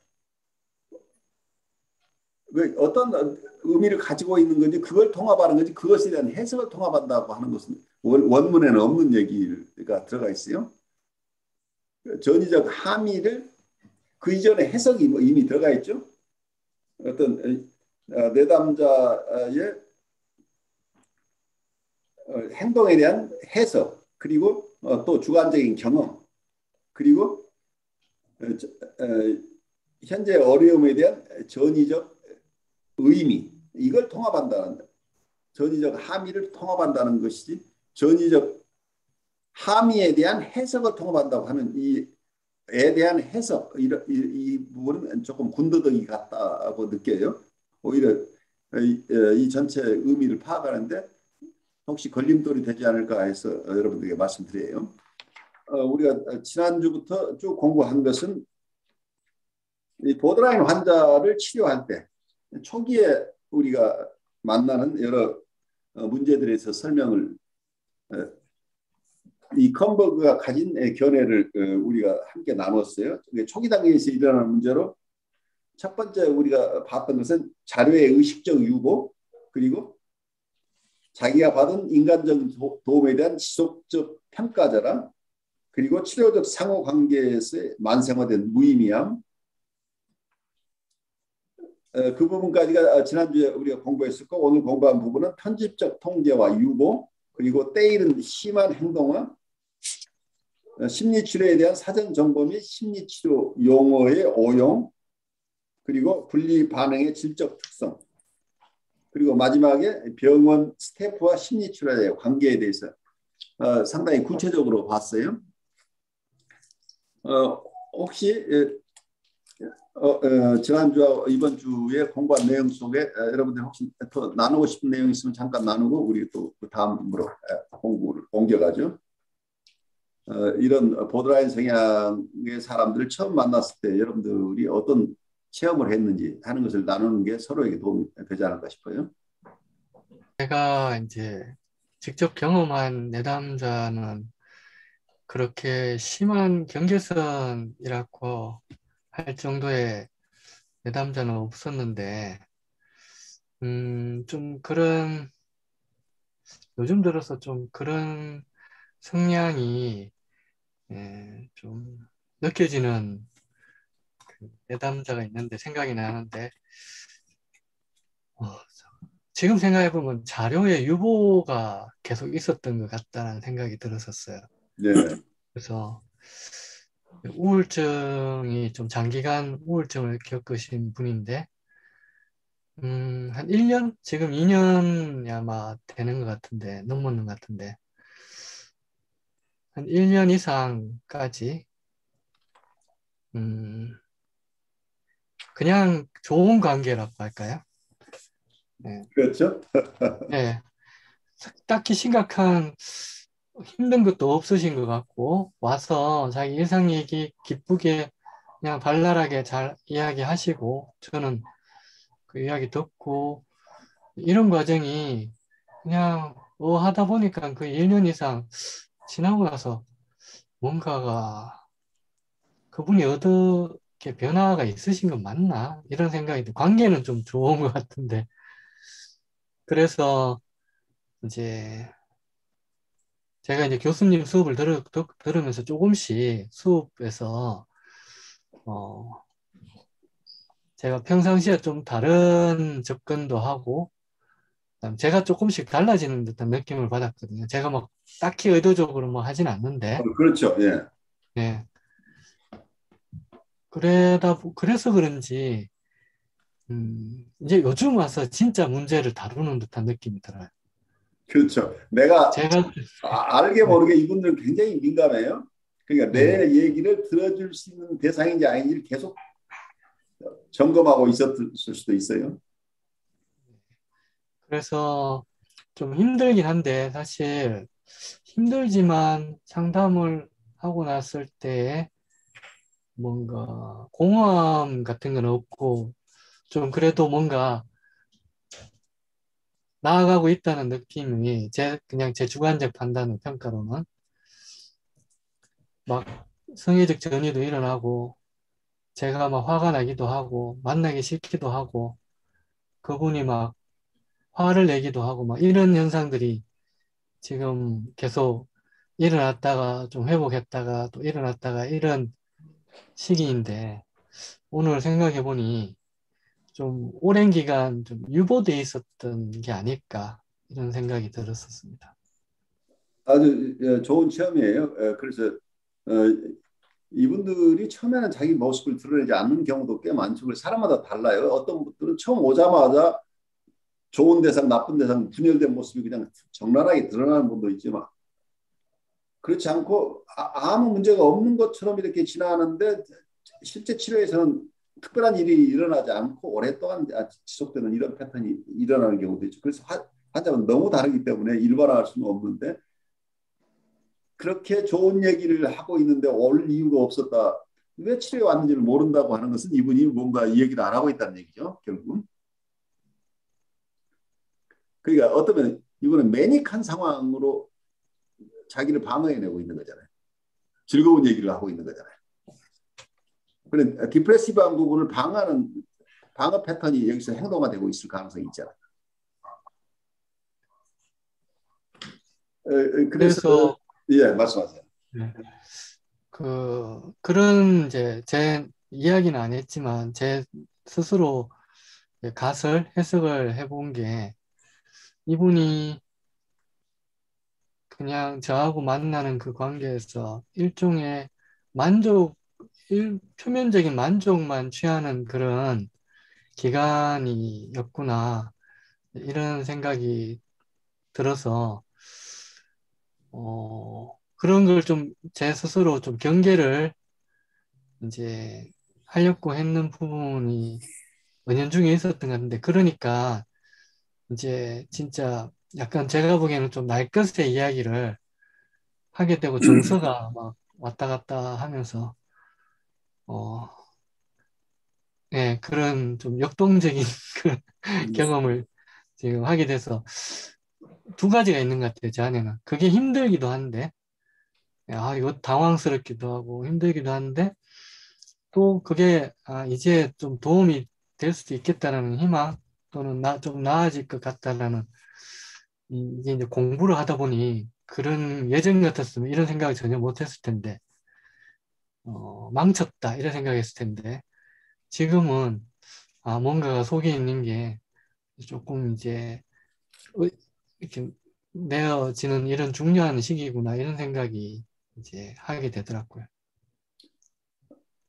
어떤 의미를 가지고 있는 건지 그걸 통합하는 건지 그것에 대한 해석을 통합한다고 하는 것은 원문에는 없는 얘기가 들어가 있어요. 전이적 함의를 그 이전에 해석이 이미 들어가 있죠. 어떤 내담자의 행동에 대한 해석, 그리고 또 주관적인 경험, 그리고 현재 어려움에 대한 전이적 의미, 이걸 통합한다는, 전이적 함의를 통합한다는 것이지 전이적 함의에 대한 해석을 통합한다고 하는 이에 대한 해석, 이 부분은 조금 군더더기 같다고 느껴요. 오히려 이 전체 의미를 파악하는데 혹시 걸림돌이 되지 않을까 해서 여러분들에게 말씀드려요. 우리가 지난주부터 쭉 공부한 것은 이 보더라인 환자를 치료할 때 초기에 우리가 만나는 여러 문제들에 대해서 설명을 이 컴버그가 가진 견해를 우리가 함께 나눴어요. 초기 단계에서 일어나는 문제로 첫 번째 우리가 봤던 것은 자료의 의식적 유보, 그리고 자기가 받은 인간적인 도움에 대한 지속적 평가절하, 그리고 치료적 상호관계에서의 만성화된 무의미함, 그 부분까지가 지난주에 우리가 공부했었고 오늘 공부한 부분은 편집적 통제와 유보, 그리고 때이른 심한 행동화, 심리치료에 대한 사전 정보 및 심리치료 용어의 오용, 그리고 분리 반응의 질적 특성, 그리고 마지막에 병원 스태프와 심리치료자의 관계에 대해서 상당히 구체적으로 봤어요. 혹시 지난주와 이번 주에 공부한 내용 속에 여러분들 혹시 더 나누고 싶은 내용 있으면 잠깐 나누고 우리 또 다음으로 공부를 옮겨가죠. 이런 보드라인 성향의 사람들을 처음 만났을 때 여러분들이 어떤 체험을 했는지 하는 것을 나누는 게 서로에게 도움이 되지 않을까 싶어요. 제가 이제 직접 경험한 내담자는 그렇게 심한 경계선이라고 할 정도의 내담자는 없었는데, 좀 그런, 요즘 들어서 좀 그런 성향이 좀 느껴지는 그 내담자가 있는데 생각이 나는데, 어, 지금 생각해보면 자료의 유보가 계속 있었던 것 같다는 생각이 들었었어요. 네. 그래서 우울증이 좀 장기간 우울증을 겪으신 분인데, 한 1년? 지금 2년이 아마 되는 것 같은데, 넘었는 것 같은데, 한 1년 이상까지, 음, 그냥 좋은 관계라고 할까요? 네. 그렇죠? 네. 딱히 심각한 힘든 것도 없으신 것 같고, 와서 자기 일상 얘기 기쁘게 그냥 발랄하게 잘 이야기하시고, 저는 그 이야기 듣고, 이런 과정이 그냥 하다 보니까 그 1년 이상 지나고 나서 뭔가가 그분이 어떻게 변화가 있으신 건 맞나? 이런 생각이 들 관계는 좀 좋은 것 같은데. 그래서 이제 제가 이제 교수님 수업을 들으면서 조금씩 수업에서 어, 제가 평상시에 좀 다른 접근도 하고 제가 조금씩 달라지는 듯한 느낌을 받았거든요. 제가 막 딱히 의도적으로 뭐 하진 않는데, 그렇죠. 예. 예. 그래서 그런지, 이제 요즘 와서 진짜 문제를 다루는 듯한 느낌이 들어요. 그렇죠. 내가 제가, 알게 네, 모르게 이분들은 굉장히 민감해요. 그러니까 네네. 내 얘기를 들어줄 수 있는 대상인지 아닌지를 계속 점검하고 있었을 수도 있어요. 그래서 좀 힘들긴 한데, 사실 힘들지만 상담을 하고 났을 때 뭔가 공허함 같은 건 없고, 좀 그래도 뭔가 나아가고 있다는 느낌이 그냥 제 주관적 판단의 평가로는 막 성의적 전이도 일어나고 제가 막 화가 나기도 하고 만나기 싫기도 하고 그분이 막 화를 내기도 하고 막 이런 현상들이 지금 계속 일어났다가 좀 회복했다가 또 일어났다가 이런 시기인데 오늘 생각해 보니 좀 오랜 기간 좀 유보돼 있었던 게 아닐까 이런 생각이 들었었습니다. 아주 좋은 체험이에요. 그래서 어, 이분들이 처음에는 자기 모습을 드러내지 않는 경우도 꽤 많죠. 그래서 사람마다 달라요. 어떤 분들은 처음 오자마자 좋은 대상, 나쁜 대상 분열된 모습이 그냥 적나라하게 드러나는 분도 있지만 그렇지 않고 아무 문제가 없는 것처럼 이렇게 지나가는데 실제 치료에서는 특별한 일이 일어나지 않고 오랫동안 지속되는 이런 패턴이 일어나는 경우도 있죠. 그래서 환자는 너무 다르기 때문에 일반화할 수는 없는데 그렇게 좋은 얘기를 하고 있는데 올 이유가 없었다. 왜 치료에 왔는지를 모른다고 하는 것은 이분이 뭔가 이 얘기를 안 하고 있다는 얘기죠. 결국은. 그러니까 어쩌면 이분은 매닉한 상황으로 자기를 방어해내고 있는 거잖아요. 즐거운 얘기를 하고 있는 거잖아요. 그런 디프레시브한 부분을 방어 패턴이 여기서 행동화되고 있을 가능성이 있잖아요. 그래서 그래서 예, 말씀하세요. 네. 그런 이제 제 이야기는 안 했지만 제 스스로 해석을 해본 게 이분이 그냥 저하고 만나는 그 관계에서 일종의 표면적인 만족만 취하는 그런 기간이었구나 이런 생각이 들어서 그런 걸 좀 제 스스로 좀 경계를 이제 하려고 했는 부분이 은연중에 있었던 것 같은데 그러니까 이제 진짜 약간 제가 보기에는 좀 날것의 이야기를 하게 되고 정서가 막 왔다 갔다 하면서 어, 예, 그런 좀 역동적인 그 경험을 지금 하게 돼서 두 가지가 있는 것 같아요. 제 안에는. 그게 힘들기도 한데, 이거 당황스럽기도 하고 힘들기도 한데, 또 그게 이제 좀 도움이 될 수도 있겠다라는 희망, 또는 좀 나아질 것 같다라는, 이게 이제 공부를 하다 보니 그런 예전 같았으면 이런 생각을 전혀 못했을 텐데, 망쳤다 이런 생각했을 텐데, 지금은 뭔가가 속에 있는 게 조금 이제 이렇게 내어지는 이런 중요한 시기구나 이런 생각이 이제 하게 되더라고요.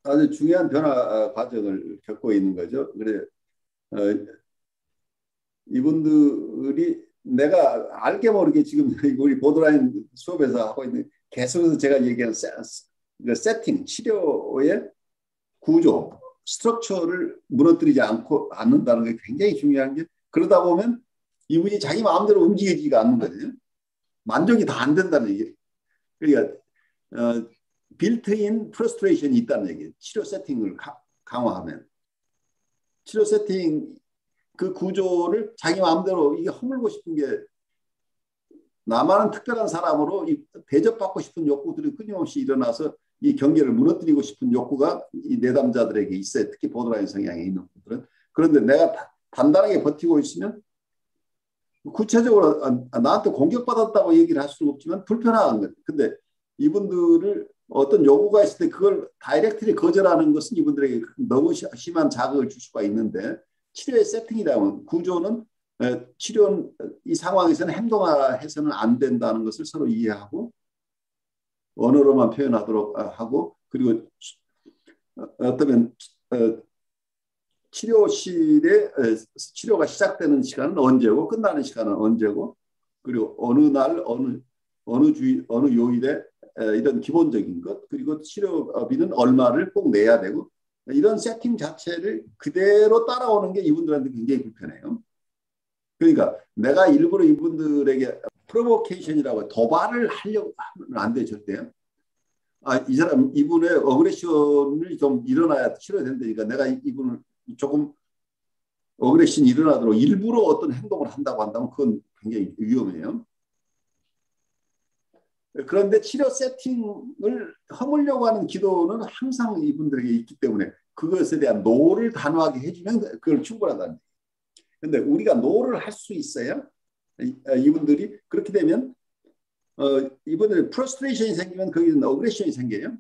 아주 중요한 변화 과정을 겪고 있는 거죠. 그래 어, 이분들이 내가 알게 모르게 지금 우리 보드라인 수업에서 하고 있는 계속해서 제가 얘기하는 세팅, 치료의 구조, 스트럭처를 무너뜨리지 않는다는 게 굉장히 중요한 게 그러다 보면 이분이 자기 마음대로 움직이지가 않는 거거든요. 만족이 다 안 된다는 얘기. 그러니까 빌트인 프러스트레이션이 있다는 얘기예요. 치료 세팅을 강화하면. 치료 세팅 그 구조를 자기 마음대로 이게 허물고 싶은 게 나만은 특별한 사람으로 대접받고 싶은 욕구들이 끊임없이 일어나서 이 경계를 무너뜨리고 싶은 욕구가 이 내담자들에게 있어요. 특히 보드라인 성향에 있는 분들은. 그런데 내가 단단하게 버티고 있으면 구체적으로 나한테 공격받았다고 얘기를 할 수는 없지만 불편한 거예요. 근데 이분들을 어떤 요구가 있을 때 그걸 다이렉트리 거절하는 것은 이분들에게 너무 심한 자극을 줄 수가 있는데 치료의 세팅이라면 구조는 치료 이 상황에서는 행동해서는 안 된다는 것을 서로 이해하고 언어로만 표현하도록 하고 그리고 어쩌면 치료실에 치료가 시작되는 시간은 언제고 끝나는 시간은 언제고 그리고 어느 날 어느 요일에 이런 기본적인 것 그리고 치료비는 얼마를 꼭 내야 되고 이런 세팅 자체를 그대로 따라오는 게 이분들한테 굉장히 불편해요. 그러니까 내가 일부러 이분들에게 프로보케이션이라고 도발을 하려고 하면 안 돼 절대. 이 사람 이분의 어그레션이 좀 일어나야 치료된다니까 내가 이분을 조금 어그레션이 일어나도록 일부러 어떤 행동을 한다고 한다면 그건 굉장히 위험해요. 그런데 치료 세팅을 허물려고 하는 기도는 항상 이분들에게 있기 때문에 그것에 대한 노를 단호하게 해주면 그걸 충분하다는 얘기예요. 그런데 우리가 노를 할 수 있어야 이분들이 그렇게 되면 이분들이 프러스트레이션이 생기면 거기는 어그레션이 생겨요.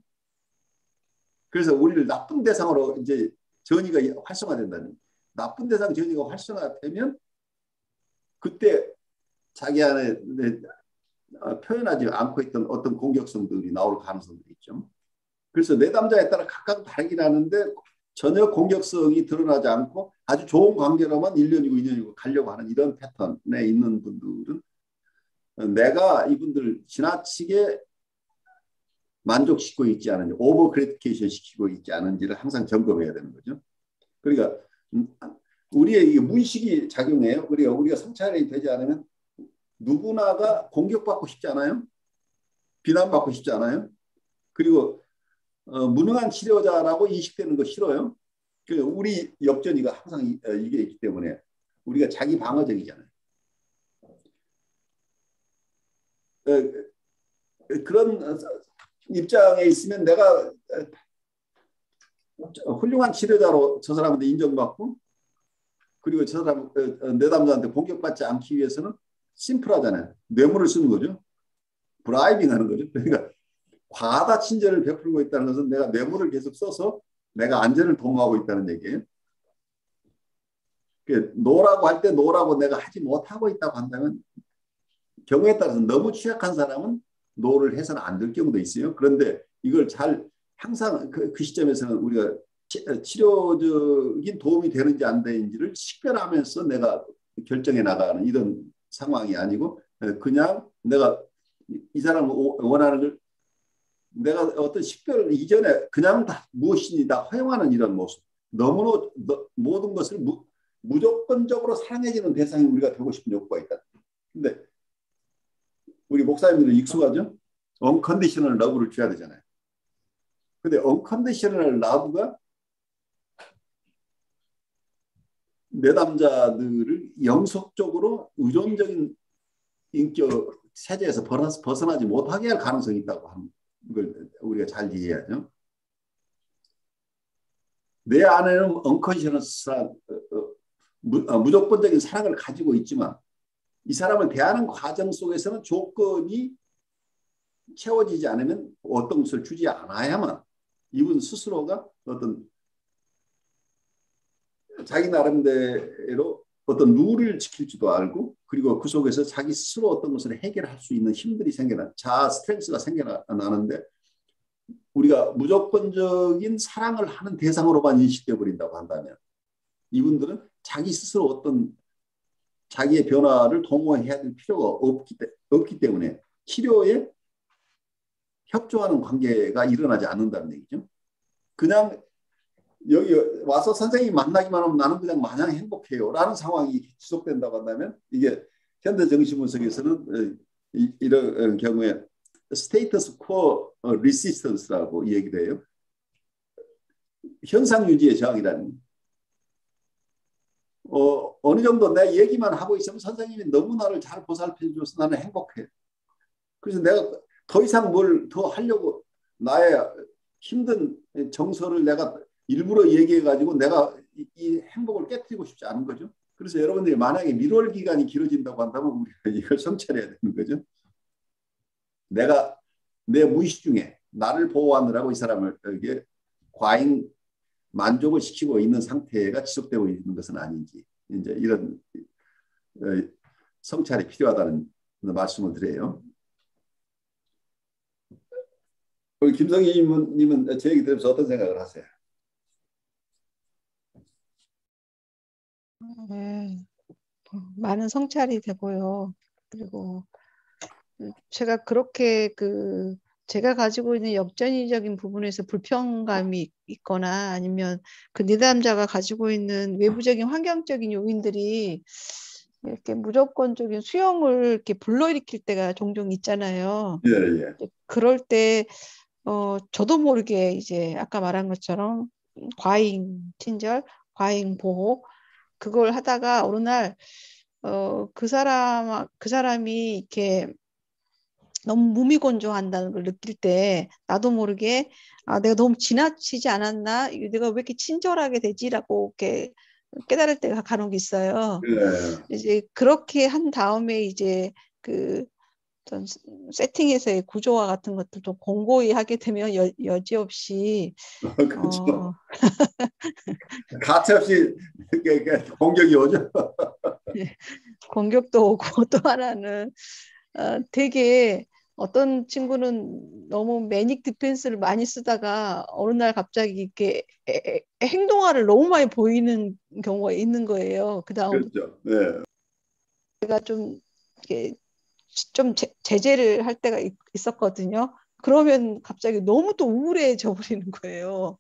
그래서 우리를 나쁜 대상으로 이제 전이가 활성화된다는 나쁜 대상 전이가 활성화되면 그때 자기 안에 표현하지 않고 있던 어떤 공격성들이 나올 가능성들이 있죠. 그래서 내담자에 따라 각각 다르긴 하는데 전혀 공격성이 드러나지 않고 아주 좋은 관계로만 1년이고 2년이고 가려고 하는 이런 패턴에 있는 분들은 내가 이분들 지나치게 만족시키고 있지 않은지 오버 그래티케이션 시키고 있지 않은지를 항상 점검해야 되는 거죠. 그러니까 우리의 무의식이 작용해요. 우리가 성찰이 되지 않으면 누구나가 공격받고 싶지 않아요? 비난받고 싶지 않아요? 그리고 무능한 치료자라고 인식되는 거 싫어요. 우리 역전이가 항상 이게 있기 때문에 우리가 자기 방어적이잖아요. 그런 입장에 있으면 내가 훌륭한 치료자로 저 사람한테 인정받고 그리고 저 사람 내담자한테 공격받지 않기 위해서는 심플하잖아요. 뇌물을 쓰는 거죠. 브라이빙 하는 거죠. 그러니까 과다 친절을 베풀고 있다는 것은 내가 뇌물을 계속 써서 내가 안전을 도모하고 있다는 얘기예요. 노라고 할 때 노라고 내가 하지 못하고 있다고 한다면 경우에 따라서 너무 취약한 사람은 노를 해서는 안 될 경우도 있어요. 그런데 이걸 잘 항상 그 시점에서는 우리가 치료적인 도움이 되는지 안 되는지를 식별하면서 내가 결정해 나가는 이런 상황이 아니고 그냥 내가 이 사람 원하는 걸 내가 어떤 식별 이전에 그냥 다 무엇이니 다 허용하는 이런 모습 너무나 모든 것을 무조건적으로 사랑해지는 대상이 우리가 되고 싶은 욕구가 있다. 근데 우리 목사님들은 익숙하죠? 언컨디셔널 러브를 줘야 되잖아요. 근데 언컨디셔널 러브가 내담자들을 영속적으로 의존적인 인격 체제에서 벗어나지 못하게 할 가능성이 있다고 하는 걸 우리가 잘 이해해야죠. 내 안에는 언컨셔너스한 무조건적인 사랑을 가지고 있지만 이 사람을 대하는 과정 속에서는 조건이 채워지지 않으면 어떤 것을 주지 않아야만 이분 스스로가 어떤 자기 나름대로 어떤 룰을 지킬 줄도 알고 그리고 그 속에서 자기 스스로 어떤 것을 해결할 수 있는 힘들이 자아 스트렝스가 생겨나는데 우리가 무조건적인 사랑을 하는 대상으로만 인식되어 버린다고 한다면 이분들은 자기 스스로 어떤 자기의 변화를 도모해야 될 필요가 없기 때문에 치료에 협조하는 관계가 일어나지 않는다는 얘기죠. 그냥 여기 와서 선생님 만나기만 하면 나는 그냥 마냥 행복해요 라는 상황이 지속된다고 한다면 이게 현대 정신분석에서는 이런 경우에 스테이터스 퀘어 리시스턴스라고 얘기를 해요. 현상 유지의 저항이라는 어느 정도 내 얘기만 하고 있으면 선생님이 너무 나를 잘 보살펴줘서 나는 행복해. 그래서 내가 더 이상 뭘 더 하려고 나의 힘든 정서를 내가 일부러 얘기해가지고 내가 이 행복을 깨뜨리고 싶지 않은 거죠. 그래서 여러분들이 만약에 밀월 기간이 길어진다고 한다면 우리가 이걸 성찰해야 되는 거죠. 내가 내 무의식 중에 나를 보호하느라고 이 사람에게 과잉 만족을 시키고 있는 상태가 지속되고 있는 것은 아닌지 이제 이런 성찰이 필요하다는 말씀을 드려요. 우리 김성희 님은 제 얘기 들으면서 어떤 생각을 하세요? 네, 많은 성찰이 되고요. 그리고 제가 그렇게 제가 가지고 있는 역전의적인 부분에서 불평감이 있거나 아니면 그 내담자가 가지고 있는 외부적인 환경적인 요인들이 이렇게 무조건적인 수용을 이렇게 불러일으킬 때가 종종 있잖아요. 예. 그럴 때 저도 모르게 이제 아까 말한 것처럼 과잉 친절, 과잉 보호 그걸 하다가 어느 날 그 사람이 이렇게 너무 무미건조한다는 걸 느낄 때 나도 모르게 내가 너무 지나치지 않았나? 내가 왜 이렇게 친절하게 되지라고 이렇게 깨달을 때가 간혹 있어요. 예. 이제 그렇게 한 다음에 이제 그 어떤 세팅에서의 구조화 같은 것들 좀 공고히 하게 되면 여지없이 그렇죠. 가차없이 공격이 오죠. 공격도 오고 또 하나는 되게 어떤 친구는 너무 매닉 디펜스를 많이 쓰다가 어느 날 갑자기 이렇게 행동화를 너무 많이 보이는 경우가 있는 거예요. 그 다음 그렇죠. 네. 제가 좀 이렇게 좀 제재를 할 때가 있었거든요. 그러면 갑자기 너무 또 우울해져 버리는 거예요.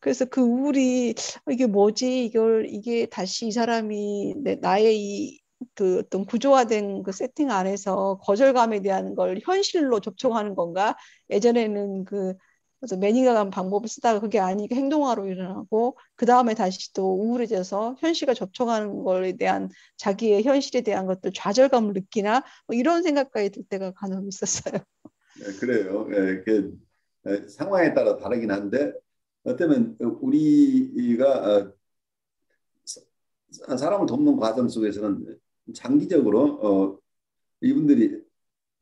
그래서 그 우울이 이게 뭐지? 이게 다시 이 사람이 나의 그 어떤 구조화된 그 세팅 안에서 거절감에 대한 걸 현실로 접촉하는 건가? 예전에는 그래서 매니가간 방법을 쓰다가 그게 아니고 행동화로 일어나고 그 다음에 다시 또 우울해져서 현실과 접촉하는 거에 대한 자기의 현실에 대한 것들 좌절감을 느끼나 뭐 이런 생각까지 들 때가 간혹 있었어요. 네, 그래요. 네, 상황에 따라 다르긴 한데 어쩌면 우리가 사람을 돕는 과정 속에서는 장기적으로 이분들이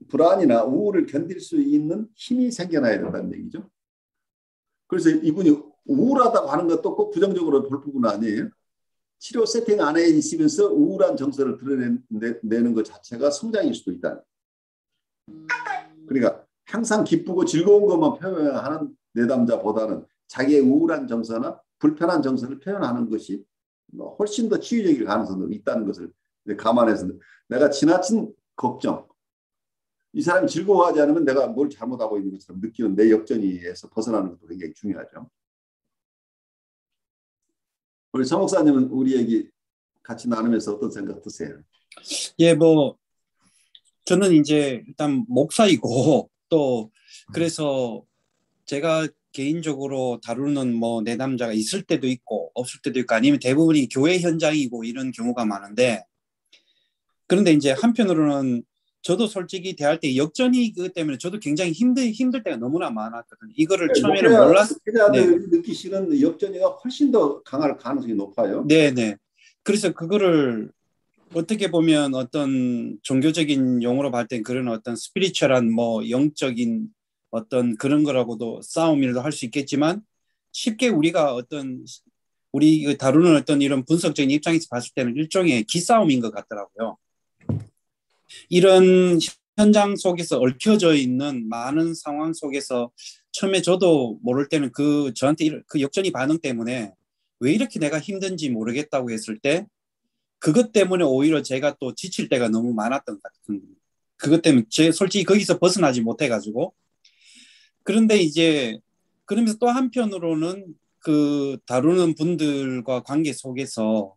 불안이나 우울을 견딜 수 있는 힘이 생겨나야 된다는 얘기죠. 그래서 이분이 우울하다고 하는 것도 꼭 부정적으로 볼 부분은 아니에요. 치료 세팅 안에 있으면서 우울한 정서를 드러내는 것 자체가 성장일 수도 있다. 그러니까 항상 기쁘고 즐거운 것만 표현하는 내담자보다는 자기의 우울한 정서나 불편한 정서를 표현하는 것이 훨씬 더 치유적일 가능성도 있다는 것을 감안해서 내가 지나친 걱정, 이 사람이 즐거워하지 않으면 내가 뭘 잘못하고 있는 것처럼 느끼는 내 역전이에서 벗어나는 것도 굉장히 중요하죠. 우리 서 목사님은 우리 얘기 같이 나누면서 어떤 생각 드세요? 예, 저는 이제 일단 목사이고 또 그래서 제가 개인적으로 다루는 내담자가 있을 때도 있고 없을 때도 있고 아니면 대부분이 교회 현장이고 이런 경우가 많은데 그런데 이제 한편으로는 저도 솔직히 대할 때 역전이 그것 때문에 저도 굉장히 힘들 때가 너무나 많았거든요. 이거를 처음에는 몰랐어요. 목회자들 느끼시는 역전이가 훨씬 더 강할 가능성이 높아요. 네네. 그래서 그거를 어떻게 보면 어떤 종교적인 용어로 볼 땐 그런 어떤 스피리추얼한 뭐 영적인 어떤 그런 거라고도 싸움이라도 할 수 있겠지만 쉽게 우리가 어떤 우리 다루는 어떤 이런 분석적인 입장에서 봤을 때는 일종의 기싸움인 것 같더라고요. 이런 현장 속에서 얽혀져 있는 많은 상황 속에서 처음에 저도 모를 때는 저한테 그 역전이 반응 때문에 왜 이렇게 내가 힘든지 모르겠다고 했을 때 그것 때문에 오히려 제가 또 지칠 때가 너무 많았던 것 같은 그것 때문에 솔직히 거기서 벗어나지 못해가지고 그런데 이제 그러면서 또 한편으로는 그 다루는 분들과 관계 속에서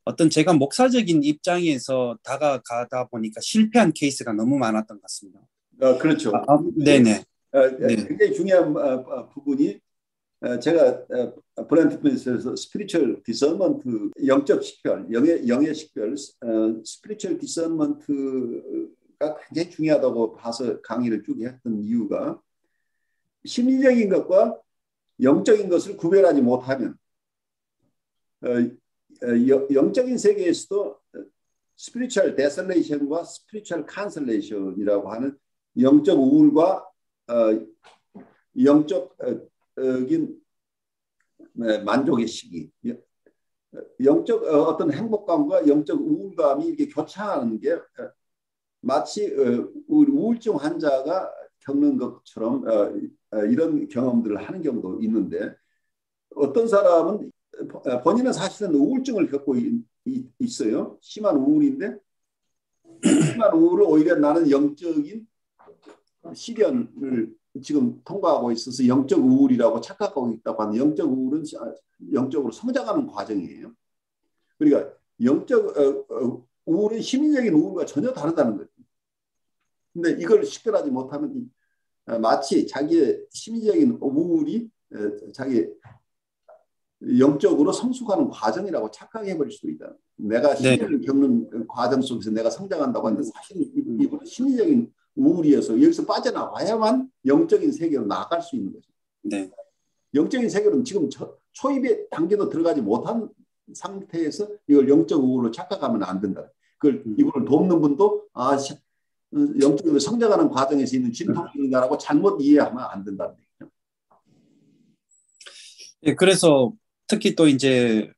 어떤 제가 목사적인 입장에서 다가가다 보니까 실패한 케이스가 너무 많았던 것 같습니다. 그렇죠. 네네. 네. 굉장히 중요한 부분이 제가 브랜트에서 스피리추얼 디서먼트, 영적 식별, 영의 식별, 스피리추얼 디서먼트가 굉장히 중요하다고 봐서 강의를 쭉 했던 이유가 심리적인 것과 영적인 것을 구별하지 못하면 영적인 세계에서도 스피리추얼 데솔레이션과 스피리추얼 칸슬레이션이라고 하는 영적 우울과 영적인 만족의 시기, 영적 어떤 행복감과 영적 우울감이 이렇게 교차하는 게 마치 우울증 환자가 겪는 것처럼 이런 경험들을 하는 경우도 있는데 어떤 사람은 본인은 사실은 우울증을 겪고 있어요. 심한 우울인데 심한 우울을 오히려 나는 영적인 시련을 지금 통과하고 있어서 영적 우울이라고 착각하고 있다고 하는 영적 우울은 영적으로 성장하는 과정이에요. 그러니까 영적 우울은 심리적인 우울과 전혀 다르다는 거죠. 근데 이걸 식별하지 못하면 마치 자기의 심리적인 우울이 자기 영적으로 성숙하는 과정이라고 착각해버릴 수도 있다. 내가 시련을 겪는 과정 속에서 내가 성장한다고 하는데 사실 이거는 심리적인 우울이어서 여기서 빠져나와야만 영적인 세계로 나아갈 수 있는 거죠. 네. 영적인 세계로는 지금 초입의 단계도 들어가지 못한 상태에서 이걸 영적 우울로 착각하면 안 된다. 이걸 돕는 분도 영적으로 성장하는 과정에서 있는 진통이라고 잘못 이해하면 안 된다는 얘기죠. 네, 그래서 특히 또 이제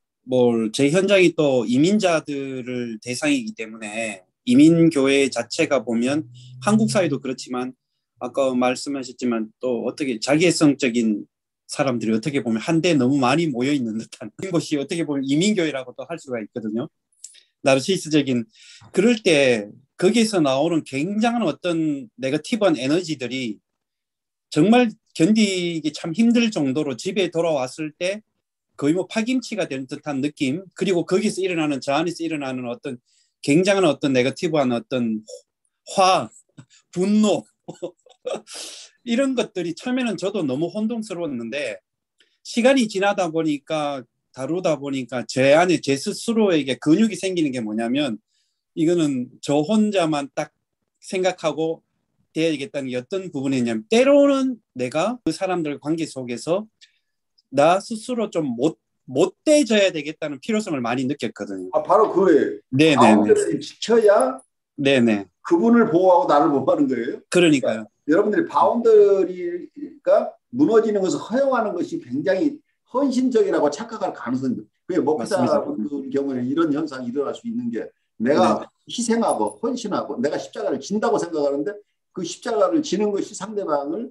제 현장이 또 이민자들을 대상이기 때문에 이민교회 자체가 보면 한국 사회도 그렇지만 아까 말씀하셨지만 또 어떻게 자기애성적인 사람들이 어떻게 보면 한데 너무 많이 모여 있는 듯한 곳이 어떻게 보면 이민교회라고도 할 수가 있거든요. 나르시스적인 그럴 때 거기에서 나오는 굉장한 어떤 네거티브한 에너지들이 정말 견디기 참 힘들 정도로 집에 돌아왔을 때 거의 뭐 파김치가 된 듯한 느낌 그리고 거기서 일어나는 저 안에서 일어나는 어떤 굉장한 어떤 네거티브한 어떤 분노 이런 것들이 처음에는 저도 너무 혼동스러웠는데 시간이 지나다 보니까 다루다 보니까 제 안에 제 스스로에게 근육이 생기는 게 뭐냐면 이거는 저 혼자만 딱 생각하고 돼야겠다는 게 어떤 부분이냐면 때로는 내가 그 사람들 관계 속에서 나 스스로 좀 못돼져야 되겠다는 필요성을 많이 느꼈거든요. 바로 그거예요. 네네. 바운더리를 지켜야 네네. 그분을 보호하고 나를 보호하는 거예요. 그러니까요. 여러분들이 바운더리가 무너지는 것을 허용하는 것이 굉장히 헌신적이라고 착각할 가능성이 있어요. 그게 목사분들 경우에는 이런 현상이 일어날 수 있는 게 내가 희생하고 헌신하고 내가 십자가를 진다고 생각하는데 그 십자가를 지는 것이 상대방을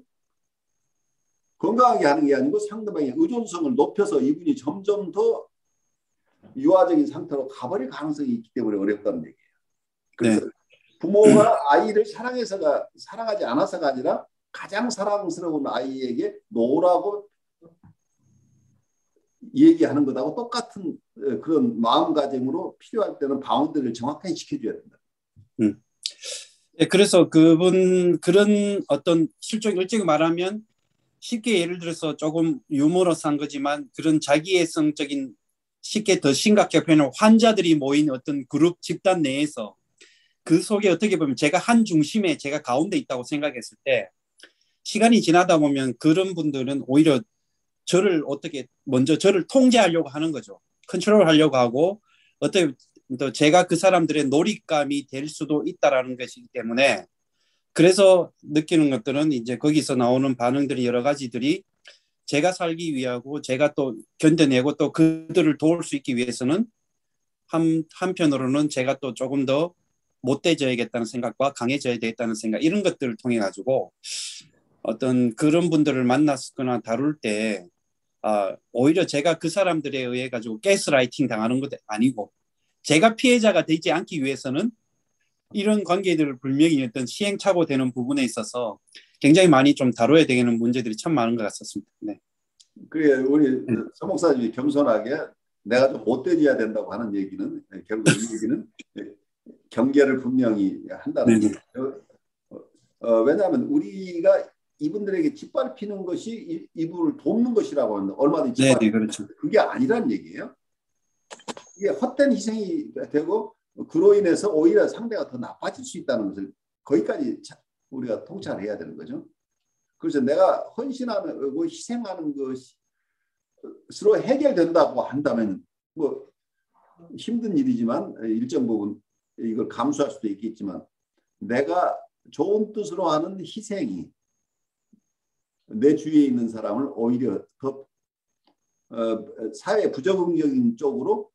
건강하게 하는 게 아니고 상대방의 의존성을 높여서 이분이 점점 더 유아적인 상태로 가버릴 가능성이 있기 때문에 어렵다는 얘기예요. 그래서 부모가 아이를 사랑하지 않아서가 아니라 가장 사랑스러운 아이에게 놓으라고 얘기하는 것하고 똑같은 그런 마음가짐으로 필요할 때는 바운드를 정확하게 지켜줘야 된다. 네, 그래서 그런 어떤 실적을 말하면 쉽게 예를 들어서 조금 유머러스한 거지만 그런 자기애성적인 쉽게 더 심각하게 표현하면 환자들이 모인 어떤 그룹 집단 내에서 그 속에 어떻게 보면 제가 한 중심에 제가 가운데 있다고 생각했을 때 시간이 지나다 보면 그런 분들은 오히려 저를 어떻게 먼저 저를 통제하려고 하는 거죠. 컨트롤하려고 하고 어떻게 또 제가 그 사람들의 놀잇감이 될 수도 있다라는 것이기 때문에 그래서 느끼는 것들은 이제 거기서 나오는 반응들이 여러 가지들이 제가 살기 위하고 제가 또 견뎌내고 또 그들을 도울 수 있기 위해서는 한편으로는 제가 또 조금 더 못돼져야겠다는 생각과 강해져야 되겠다는 생각 이런 것들을 통해 가지고 어떤 그런 분들을 만났거나 다룰 때 오히려 제가 그 사람들에 의해 가지고 가스라이팅 당하는 것도 아니고 제가 피해자가 되지 않기 위해서는 이런 관계들을 분명히 어떤 시행착오 되는 부분에 있어서 굉장히 많이 좀 다뤄야 되는 문제들이 참 많은 것 같습니다. 네. 그래 우리 서 목사님이 겸손하게 내가 좀 못돼져야 된다고 하는 얘기는 결국 이 얘기는 경계를 분명히 한다는 거죠. 왜냐하면 우리가 이분들에게 짓밟히는 것이 이분을 돕는 것이라고 하는데 얼마든지 네, 그렇죠. 그게 아니란 얘기예요. 이게 헛된 희생이 되고 그로 인해서 오히려 상대가 더 나빠질 수 있다는 것을 거기까지 우리가 통찰해야 되는 거죠. 그래서 내가 헌신하는 뭐 희생하는 것으로 해결된다고 한다면 뭐 힘든 일이지만 일정 부분 이걸 감수할 수도 있겠지만 내가 좋은 뜻으로 하는 희생이 내 주위에 있는 사람을 오히려 더 사회 부적응적인 쪽으로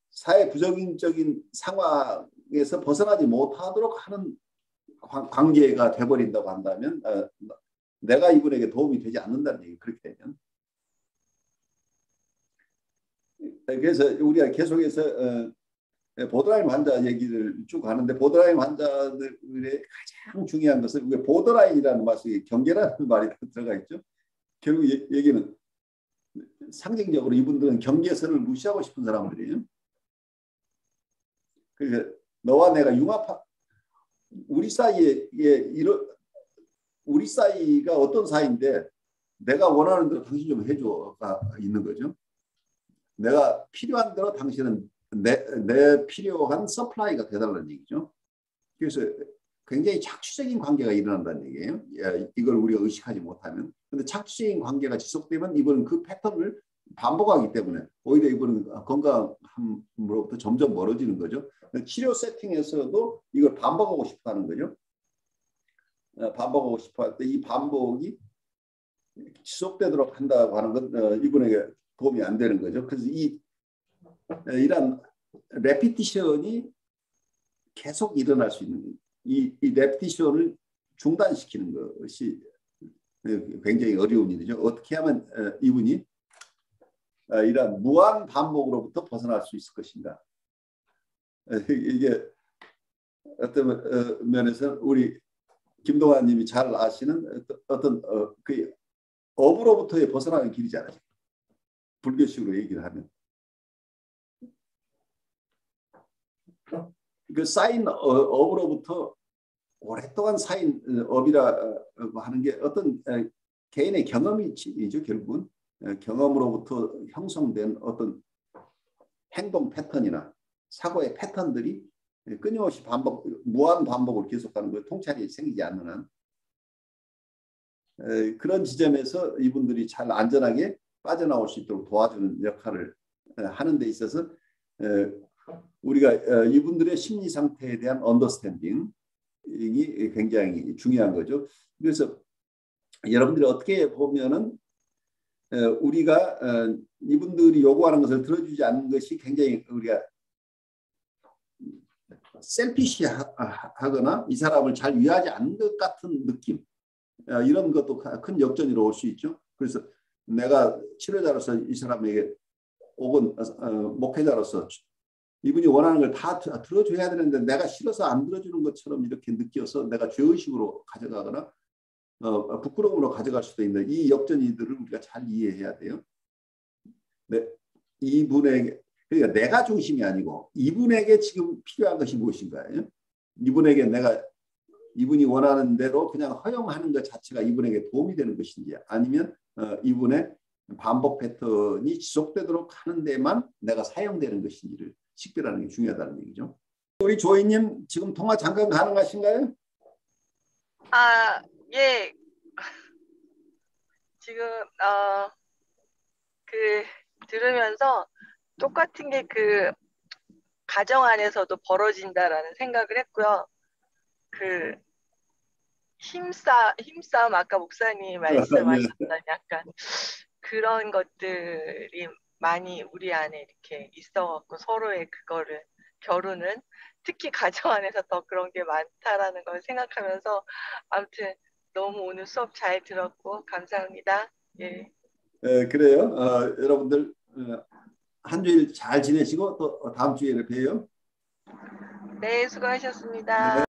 사회 부적응적인 상황에서 벗어나지 못하도록 하는 관계가 돼버린다고 한다면 내가 이분에게 도움이 되지 않는다는 얘기 그렇게 되면 그래서 우리가 계속해서 보더라임 환자 얘기를 쭉 하는데 보더라임 환자들의 가장 중요한 것은 우리가 보더라인이라는 말이 경계라는 말이 들어가 있죠. 결국 얘기는 상징적으로 이분들은 경계선을 무시하고 싶은 사람들이에요. 그래서 너와 내가 우리 사이에 우리 사이가 어떤 사이인데 내가 원하는 대로 당신 좀 해줘가 있는 거죠. 내가 필요한 대로 당신은 내 필요한 서플라이가 되달라는 얘기죠. 그래서 굉장히 착취적인 관계가 일어난다는 얘기예요. 이걸 우리가 의식하지 못하면. 근데 착취적인 관계가 지속되면 이번은 그 패턴을 반복하기 때문에 오히려 이번은 건강함으로부터 점점 멀어지는 거죠. 치료 세팅에서도 이걸 반복하고 싶어 하는 거죠. 반복하고 싶어 할 때 이 반복이 지속되도록 한다고 하는 건 이분에게 도움이 안 되는 거죠. 그래서 이런 레피티션이 계속 일어날 수 있는 이 레피티션을 중단시키는 것이 굉장히 어려운 일이죠. 어떻게 하면 이분이 이런 무한 반복으로부터 벗어날 수 있을 것인가. 이게 어떤 면에서 우리 김동환 님이 잘 아시는 어떤 그 업으로부터의 벗어나는 길이잖아요. 불교식으로 얘기를 하면. 그 쌓인 업으로부터 오랫동안 쌓인 업이라고 하는 게 어떤 개인의 경험이죠. 결국은 경험으로부터 형성된 어떤 행동 패턴이나 사고의 패턴들이 끊임없이 무한 반복을 계속하는 거예요. 통찰이 생기지 않는 한. 그런 지점에서 이분들이 잘 안전하게 빠져나올 수 있도록 도와주는 역할을 하는 데 있어서 우리가 이분들의 심리 상태에 대한 언더스탠딩이 굉장히 중요한 거죠. 그래서 여러분들이 어떻게 보면은 우리가 이분들이 요구하는 것을 들어주지 않는 것이 굉장히 우리가 셀피시하거나 이 사람을 잘 위하지 않는 것 같은 느낌 이런 것도 큰 역전으로 올 수 있죠. 그래서 내가 치료자로서 이 사람에게 혹은 목회자로서 이분이 원하는 걸 다 들어줘야 되는데 내가 싫어서 안 들어주는 것처럼 이렇게 느껴서 내가 죄의식으로 가져가거나 부끄러움으로 가져갈 수도 있는 이 역전이들을 우리가 잘 이해해야 돼요. 네, 이분에게 그러니까 내가 중심이 아니고 이분에게 지금 필요한 것이 무엇인가요? 이분이 원하는 대로 그냥 허용하는 것 자체가 이분에게 도움이 되는 것인지 아니면 이분의 반복 패턴이 지속되도록 하는 데만 내가 사용되는 것인지를 식별하는 게 중요하다는 얘기죠. 우리 조이님 지금 통화 잠깐 가능하신가요? 아, 예. 지금 그 들으면서 똑같은 게 그 가정 안에서도 벌어진다라는 생각을 했고요. 그 힘싸움 아까 목사님 말씀하셨던 약간 그런 것들이 많이 우리 안에 이렇게 있어갖고 서로의 그거를 결혼은 특히 가정 안에서 더 그런 게 많다라는 걸 생각하면서 아무튼 너무 오늘 수업 잘 들었고 감사합니다. 예. 그래요. 여러분들 한 주일 잘 지내시고 또 다음 주에 봬요. 네, 수고하셨습니다. 네.